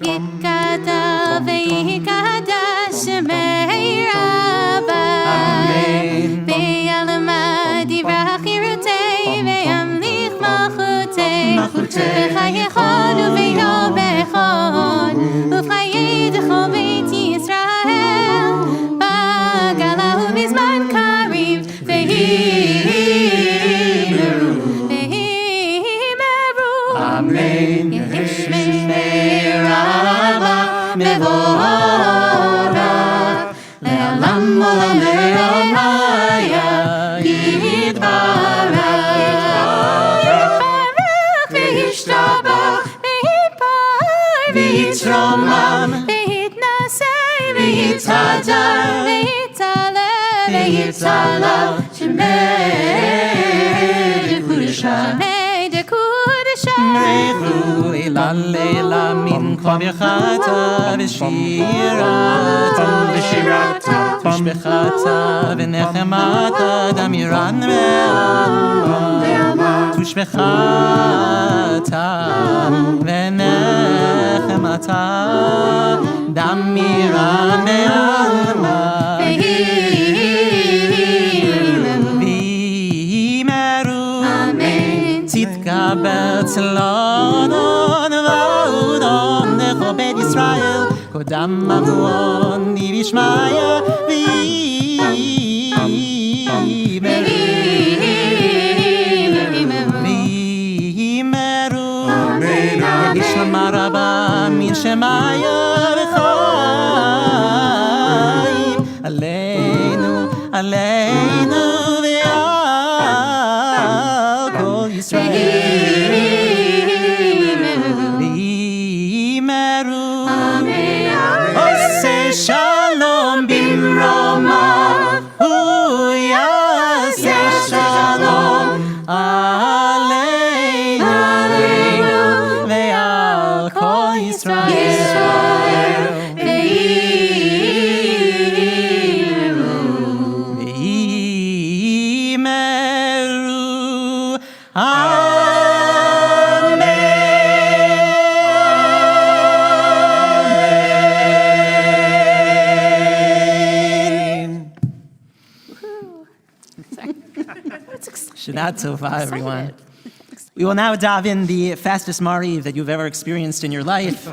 Yikada v'yikada shemei Rabba. Amen. Ve'yalma divrach yirutei ve'yamlich malchutei. V'chayechonu ve'yom bechon ufchayedecho beit Yisrael. Bagalahu bizman karim ve'himeru. Amen. Shemei Rabba mevorach le'olam olam le'omaya yitbarach ve'yishtabach ve'yitpar V'yitromam ve'yitnasei ve'yitadar ve'yitalel ve'yitalal Shemei Dekudesha Shemei Dekudesha Mechu Leila Leila Mincha B'chata V'shirata Tushbechata V'nechemata Damiran Ve'alma Tushbechata V'nechemata Damiran Ve'alma תתקבל צלונון ועודון לכובד ישראל קודם אבוני וישמעיה וימרו ישלמה רבה מן שמעיה וחיים עלינו עלינו ועל כל ישראל וימרו עושה שלום במרומיו הוא יעשה שלום עלינו ועל כל ישראל Shana Tova, everyone. We will now dive in the fastest Mariv that you've ever experienced in your life.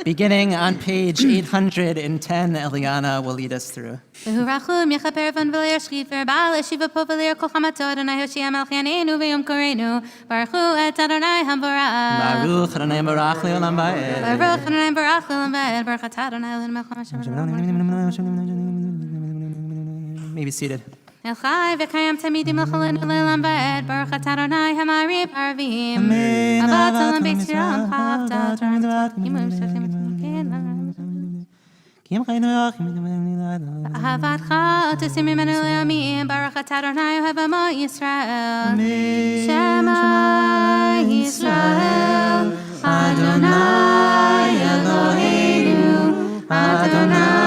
Beginning on page 810, Eliana will lead us through. V'hurachum yechaper van v'leir shchit v'erbal eshiva po v'leir kol chamato Adonai Hoshia Malchianenu v'yom korenu Baruchu et Adonai hamvorach Baruch Adonai Barach le'olam va'ed. Baruch Adonai barach le'olam va'ed Baruch atah Adonai Eloheinu melech ha'ashem Maybe seated. El chai v'kayam tamidim l'cholenu le'olam va'ed Baruch atah Adonai hamarib arvim Avat olam beis Yisrael chavta Imum shachim אהבתך תשים ממנו לימים, ברוך אתה אדוני אוהב עמו ישראל. שמע ישראל, אדוני אלוהינו, אדוני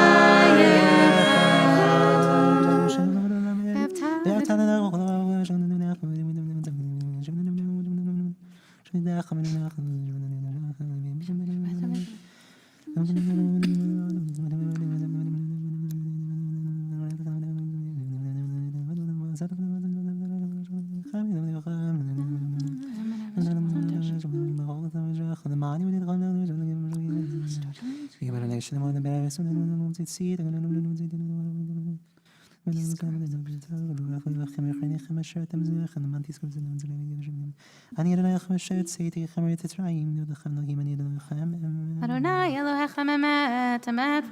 אדוני אלוהיכם אמת, אמת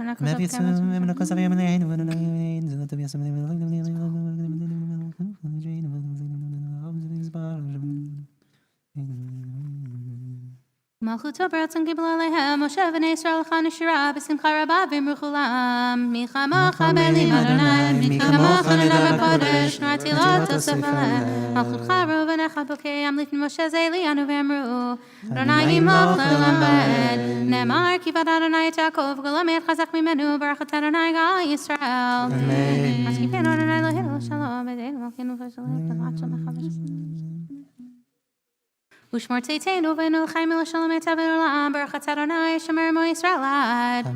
מלכותו ברצון קיבלו עליהם, משה בני ישראל לך נשירה, בשמחה רבה ואמרו כולם, מי כמוך באלים אדוני, מי כמוך נדע בקודש, נוער תהילות תוסף עליהם, מלכותך ראובנך בוקיים לפני משה זה אלינו ואמרו, אדוני ימלוך לעולם ועד, נאמר כי בד אדוני את יעקב, גאולה מעט חזק ממנו, ברך את אדוני גאל ישראל. אז כיפנו אדוני אלוהינו שלום, בדנו מלכנו ושלום, תלמד שלומך ושלום. ושמור צאתנו ואנו לחיים ולשלום את העולם, ברוך אתה אדוני שמר עמו ישראל עד.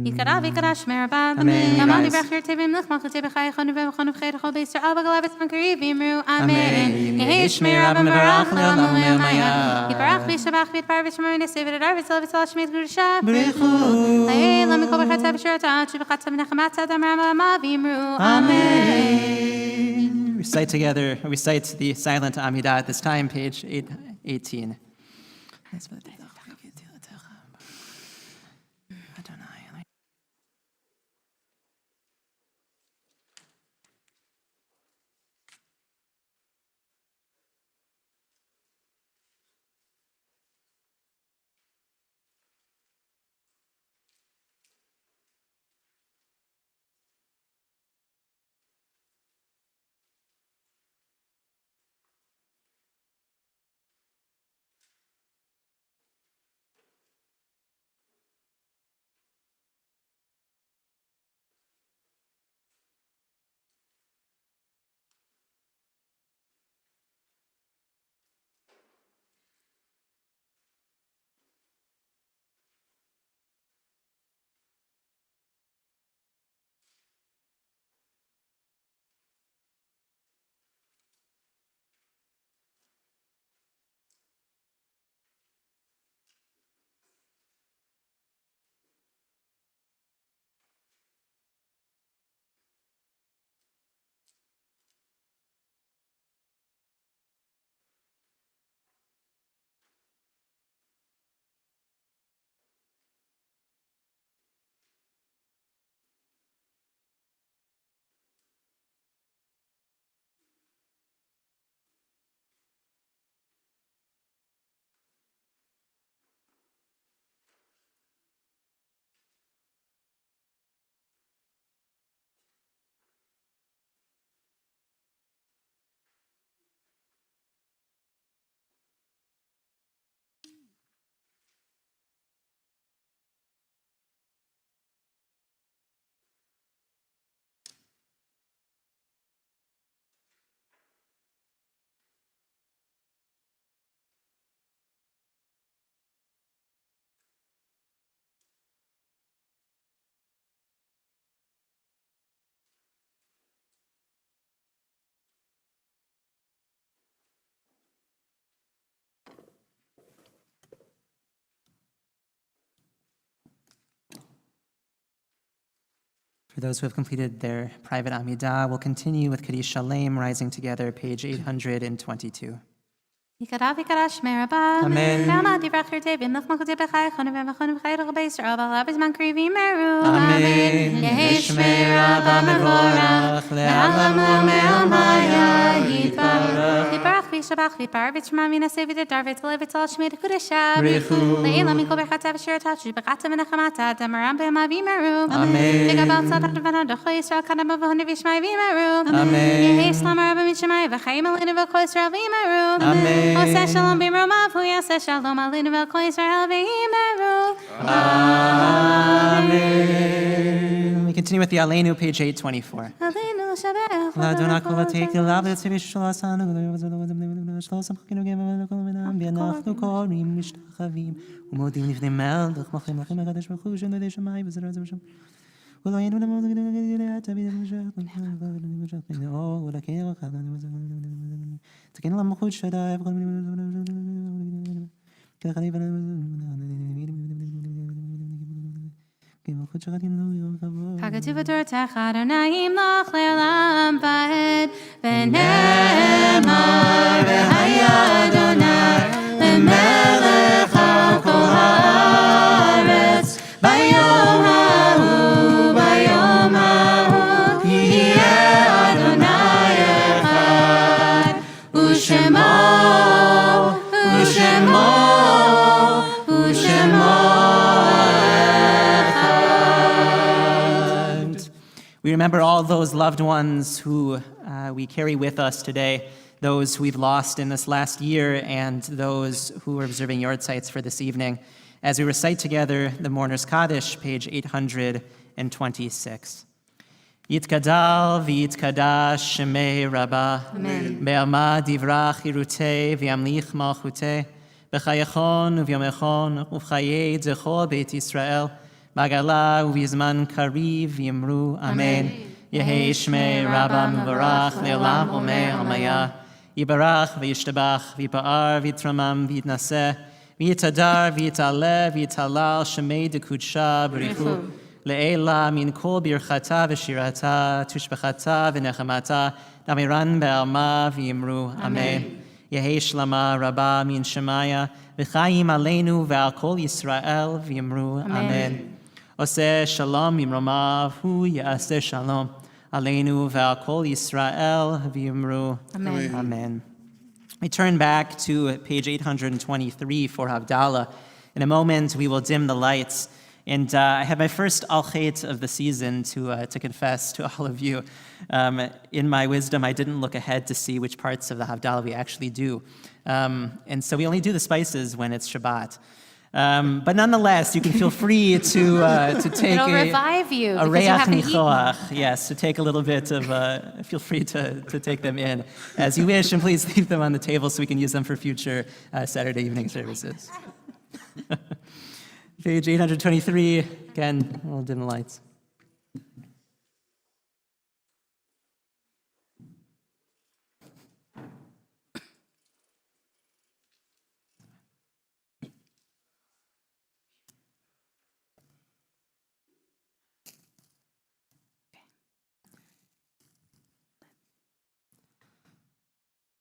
יקרא ויקרא שמר רבב. יאמן יברך ירטבים לך מלכותי בחייכנו ובכנו בחי לכל בית ישראל וגלה בצמן קריב ואמרו אמן. יהי שמי רב מברך לעולם ולעולמיה. יברך וישבח ויתפאר ושמר ונשא ודבר וצל וצל שמי את קדושה. בריחו. לעילם מכל ברכתה ושירתה שבחת ונחמת אדם רם ועמה ואמרו אמן. Recite together, recite the silent Amidah at this time, page 818. For those who have completed their private Amidah, we'll continue with Kaddish Shalem, rising together, page 822. Yikadav yikadash merabah. Amen. Yama divrach yirtei b'milch malchutei b'chai chonu v'machonu b'chai d'chol b'Yisrael b'alav b'zman krivi meru. Amen. Yehi shmei Rabba mevorach le'alam u'me'amaya yitbarach. Yitbarach v'yishabach v'yitbar v'tzma v'yinaseh v'yidar v'yitale v'yital shmei d'kudeshav. Brichu. Le'ila mikol berchata v'shirata v'bechata v'nechamata damaram b'yama v'meru. Amen. Yigabal tzadach v'vana d'chol Yisrael kadam v'vahonu v'yishmai v'meru. Amen. Yehi shlam Rabba v'yishmai v'chayim alinu v'chol Yisrael v'meru. Amen. Oseh shalom b'romav hu yaseh shalom alinu v'chol Yisrael v'meru. Amen. We continue with the Aleinu, page 824. Alinu shabbat. Ladona kolatek lav tzvi shlasanu shlasam khinu gem kol menam bianachnu korim mishtachavim umodim lifnei melech machim lachem hakadosh baruch hu shenodei shamayim v'zera zevasham ולא היינו למות תמיד תקן למלכות שדי Hagatu v'tortech Adonai imlach le'olam va'ed v'nemar v'haya Adonai le'melech al kol haaretz bayom ha'hu bayom ha'hu yiheh Adonai echad u'shemo u'shemo u'shemo. We remember all those loved ones who we carry with us today, those who we've lost in this last year, and those who are observing yard sites for this evening, as we recite together the Mourner's Kaddish, page 826. Yitkadal v'yitkadash shemei Rabbah, be'alma divrach yirutei v'yamlich malchutei, b'chayachon u'v'yomechon u'v'chayei zechol beit Yisrael, Bagala uvizman kariv yimru amen. Yehi shmei Rabba mubarach le'olam omei amaya. Yibarach v'yishtabach v'yipa'ar v'yitramam v'yitnaseh v'yitadar v'yitaleh v'yitalal shemei dekudsha b'richu. Le'ela min kol birchata v'shirata tushbechata v'nechamata damiran be'alma v'yimru amen. Yehi shlama Rabba min shemaya v'chayim aleinu ve'al kol Yisrael v'yimru amen. Oseh shalom imromav hu yaseh shalom aleinu ve'al kol Yisrael v'yimru Amen. Amen. We turn back to page 823 for Havdallah. In a moment, we will dim the lights. And I have my first al-chet of the season to confess to all of you. In my wisdom, I didn't look ahead to see which parts of the Havdallah we actually do. And so we only do the spices when it's Shabbat. But nonetheless, you can feel free to take It'll revive you a because you reach haven't nichoach. Yes, to take a little bit of, feel free to take them in as you wish, and please leave them on the table so we can use them for future Saturday evening services. Page 823, again, we'll dim the lights.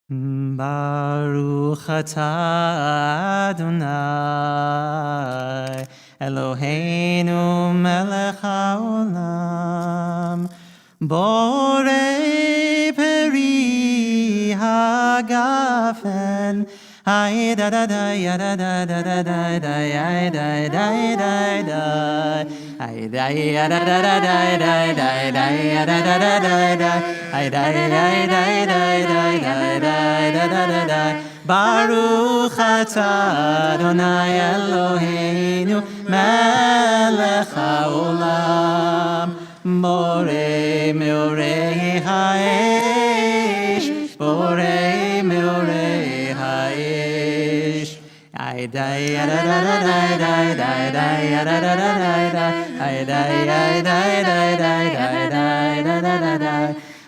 Baruch atah Adonai Eloheinu melech haolam borei peri hagafen ay da da da ya da da da da da da ya da da da da ay da ya da da da da da da da ya da da da da da ay da da da da da da da Baruch atah Adonai Eloheinu melech haolam borei meorei ha'esh borei meorei ha'esh ay da ya da da da da da da ya da da da da ay da ya da da da da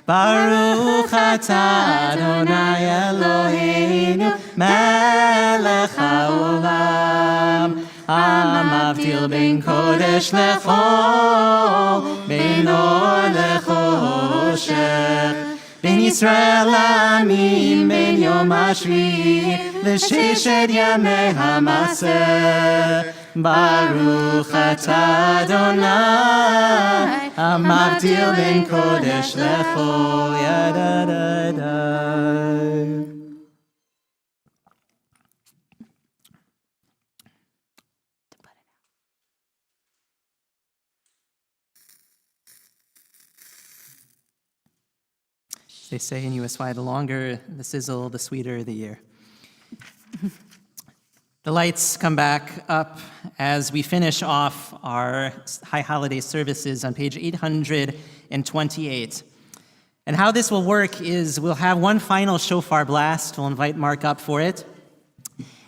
Baruch atah Adonai Eloheinu melech haolam המבדיל בין קודש לחול, בין אור לחושך, בין ישראל לעמים, בין יום השביעי לששת ימי המעשה. ברוך אתה אדוני, המבדיל בין קודש לחול. They say in USY, the longer the sizzle, the sweeter the year. The lights come back up as we finish off our High Holiday services on page 828. And how this will work is we'll have one final shofar blast. We'll invite Mark up for it.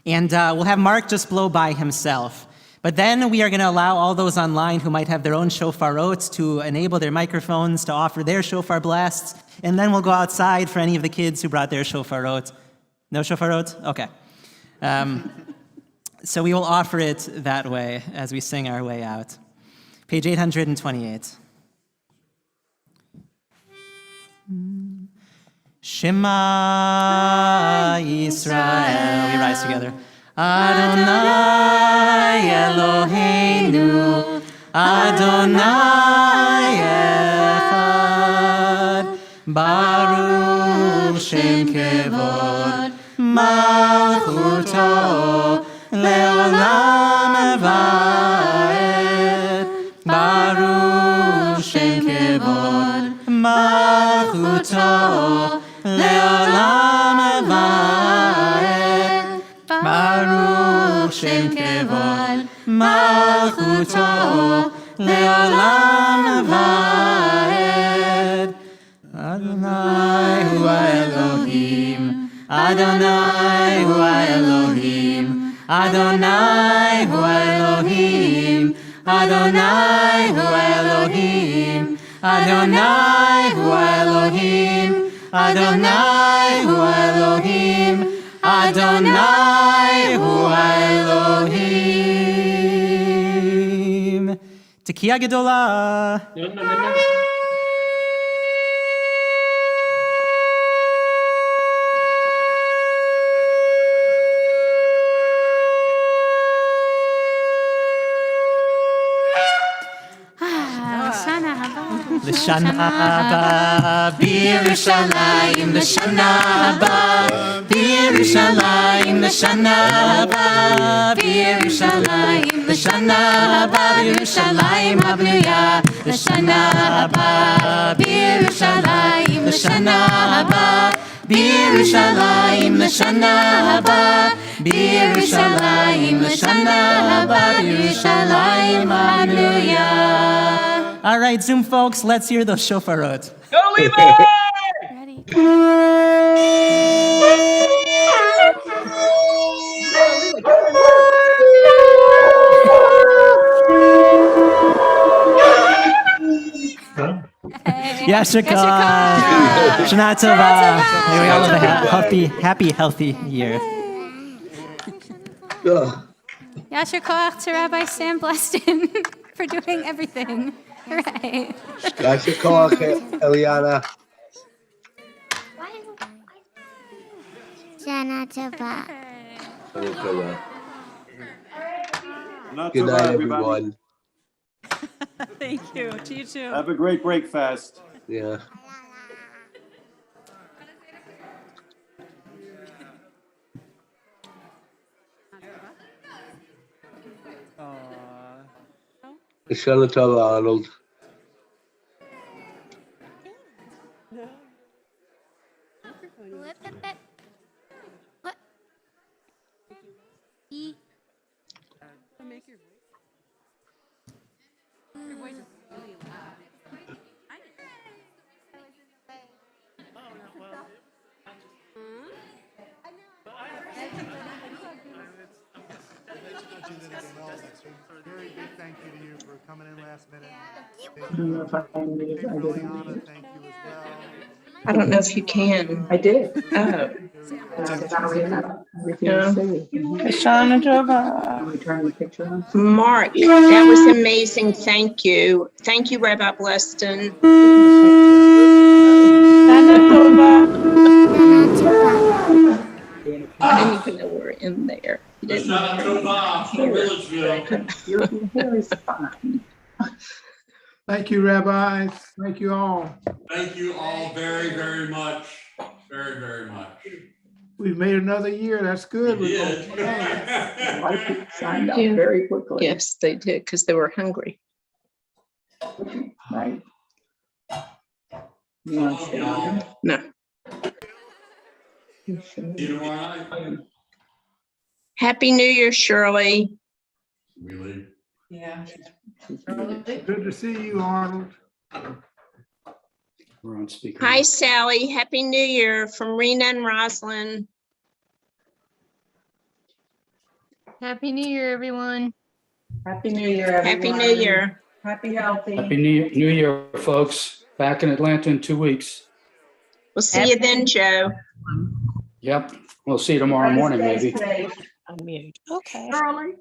And we'll have Mark just blow by himself. But then we are going to allow all those online who might have their own shofarot to enable their microphones to offer their shofar blasts. And then we'll go outside for any of the kids who brought their shofarot. No shofarot? Okay. So we will offer it that way as we sing our way out. Page 828. Shema Yisrael. We rise together. Adonai Eloheinu, Adonai Echad, Baruch Shem Kevod, Malchuto, Leolam Vaed, Baruch Shem Kevod, Malchuto, Leolam Vaed, Baruch Shem Kevod, Malchuto, Leolam Vaed. Adonai hu Elohim, Adonai hu Elohim, Adonai hu Elohim, Adonai hu Elohim, Adonai hu Elohim, Adonai hu Elohim, Adonai hu Elohim. Tekiah Gedolah. L'shana haba b'Yerushalayim, l'shana haba b'Yerushalayim, l'shana haba b'Yerushalayim, l'shana haba b'Yerushalayim habnuya, l'shana haba b'Yerushalayim, l'shana haba b'Yerushalayim, l'shana haba b'Yerushalayim, l'shana haba b'Yerushalayim habnuya. All right, Zoom folks, let's hear those shofarot. Go Levi! Ready? Yasher Koach. Shana Tova. May we all have a happy, healthy year. Yasher Koach to Rabbi Sam Blaston for doing everything. Right. Yasher Koach, Eliana. Shana Tova. Good night, everyone. Thank you. To you too. Have a great breakfast. Yeah. Shana Tova, Arnold. What? E. Make your voice is really loud. Very big thank you to you for coming in last minute. I don't know if I can do it. I didn't. Eliana, thank you as well. I don't know if you can. I did. Oh. Yeah. Kashana Jova. Can we turn the picture on? Mark, that was amazing. Thank you. Thank you, Rabbi Bleston. I didn't even know we were in there. You didn't Shana Tova from Milledgeville. Your hair is fine. Thank you, rabbis. Thank you all. Thank you all very, very much. Very, very much. We've made another year. That's good. We We're did. A lot of people signed up Yeah. very quickly. Yes, they did, because they were hungry. Right. You want to stay on? No. See you tomorrow night. Happy New Year, Shirley. Really? Yeah. Good to see you, Arnold. We're on speaker. Hi, Sally. Happy New Year from Rena and Roslyn. Happy New Year, everyone. Happy New Year, everyone. Happy New Year. Happy healthy. Happy New Year, folks. Back in Atlanta in 2 weeks. We'll see you then, Joe. Yep. We'll see you tomorrow morning, maybe. Unmute. Okay. Shirley.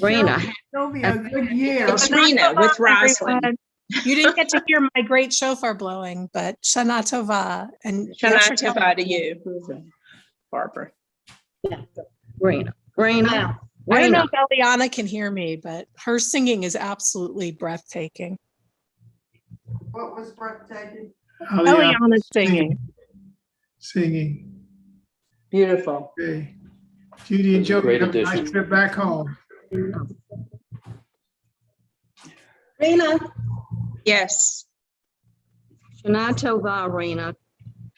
Rena. It'll be a good year. It's Rena with Roslyn. You didn't get to hear my great shofar blowing, but Shana Tova and Shana Tova to you, Barbara. Rena. I don't know if Eliana can hear me, but her singing is absolutely breathtaking. What was breathtaking? Eliana's singing. Singing. Beautiful. Okay. Judy and Joe, Great have a addition. nice trip back home. Rena. Yes. Shana Tova, Rena.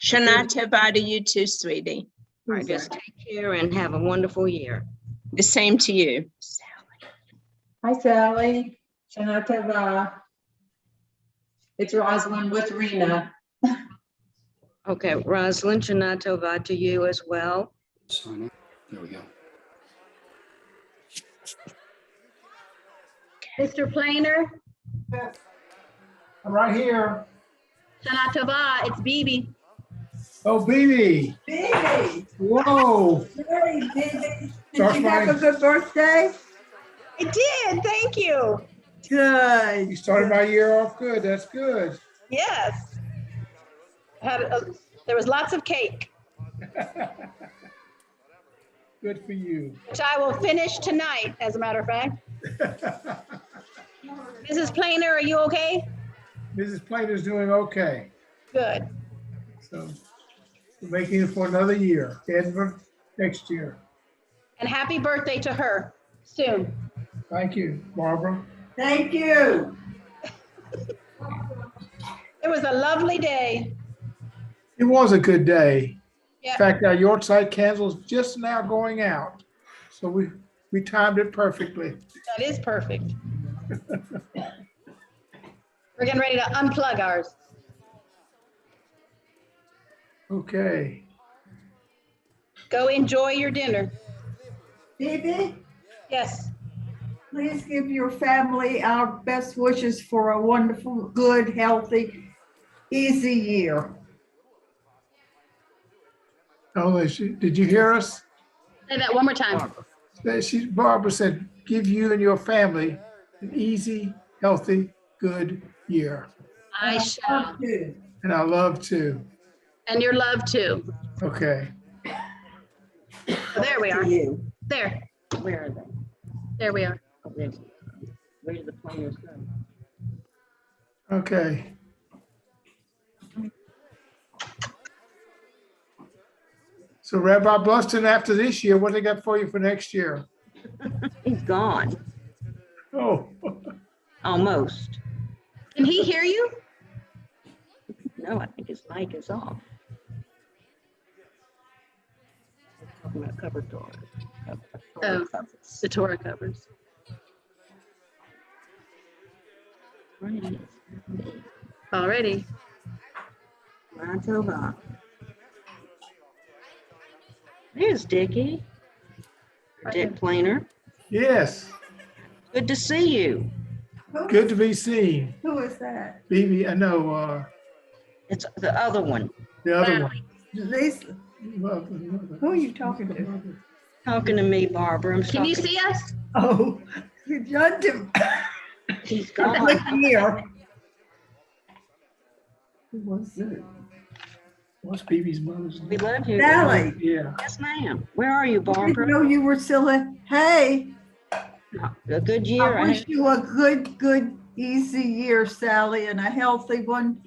Shana Tova to you too, sweetie. All right, just take care and have a wonderful year. The same to you. Hi, Sally. Shana Tova. It's Rosalind with Rena. Okay, Rosalind, Shana Tova to you as well. Sign up. There we go. Mr. Planer. I'm right here. Shana Tova, it's Bibi. Oh, BB. Bibi. Whoa. Hey, Bibi. Did Josh you have Ryan. a good birthday? I did, thank you. Good. You started my year off good. That's good. Yes. There was lots of cake, Good for you. which I will finish tonight, as a matter of fact. Mrs. Planer, are you okay? Mrs. Plater's doing okay. Good. So we're making it for another year. Denver next year. And happy birthday to her soon. Thank you, Barbara. Thank you. It was a lovely day. It was a good day. Yeah. In fact, our Yorkshire candle's just now going out. So we timed it perfectly. That is perfect. We're getting ready to unplug ours. Okay. Go enjoy your dinner. Phoebe, Yes. please give your family our best wishes for a wonderful, good, healthy, easy year. Oh, did you hear us? Say that one more time. Barbara said, give you and your family an easy, healthy, good year. I shall. And I love too. And your love too. Okay. Oh, there we are. There. Where are they? There we are. Where do the players go? Okay. So Rabbi Bluston, after this year, what they got for you for next year? He's gone. Oh. Almost. Can he hear you? No, I think his mic is off. Talking about covered doors. Oh, the Torah covers. Already. There's Dickie. Dick Planer. Yes. Good to see you. Good to be seen. Who is that? Phoebe, I know, It's the other one. The other one. Lisa, who are you talking to? Talking to me, Barbara. Can you see us? Oh, you judged him. He's gone. Look here. Who was it? What's BB's mother's name? We love you. Sally. Yeah. Yes, ma'am. Where are you, I didn't Barbara? know you were still in. Hey, A good year. I wish you a good, easy year, Sally, and a healthy one.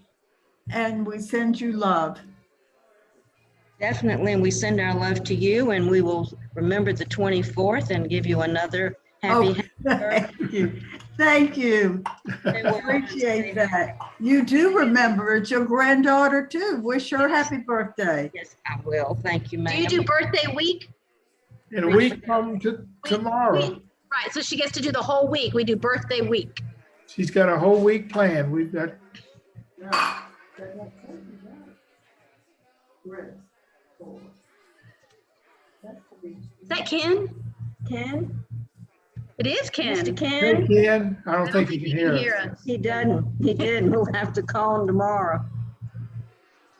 And we send you love. Definitely, and we send our love to you, and we will remember the 24th and give you another happy Thank you. Thank you. Appreciate that. You do remember it's your granddaughter too. Wish her happy birthday. Yes, I will. Thank you, ma'am. Do you do birthday week? In a week from tomorrow. Right, so she gets to do the whole week. We do birthday week. She's got a whole week planned. We've got. Is that Ken? Ken? It is Ken. Mr. Hey, Ken? Ken, I don't think he can hear us. us. He doesn't. He didn't. We'll have to call him tomorrow.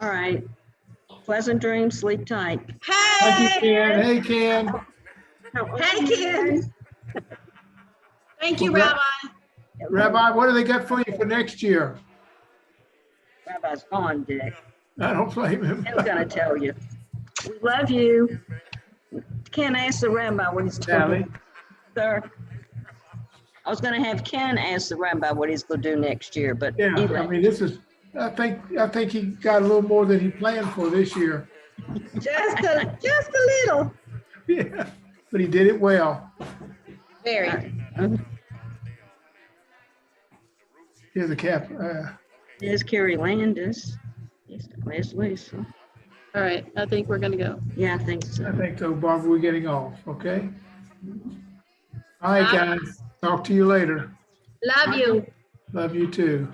All right. Pleasant dreams. Sleep tight. Thank you, Ken. Hey, Ken. Hey, Ken. Thank you, Well, Rabbi. Rabbi, what do they got for you for next year? Rabbi's gone, Dick. I don't blame him. He's gonna tell you. We love you. Ken, ask the rabbi what he's going to Sally? do. Sir, I was gonna have Ken ask the rabbi what he's gonna do next year, but Yeah, he I left. mean, this is, I think he got a little more than he planned for this year. Just a little. Yeah, but he did it well. Very. Here's a cap. There's Carrie Landis. Yes, Lisa. All right, I think we're gonna go. Yeah, I think so. I think so, Barbara, we're getting off, okay? All right, guys, talk to you later. Love you. Love you too.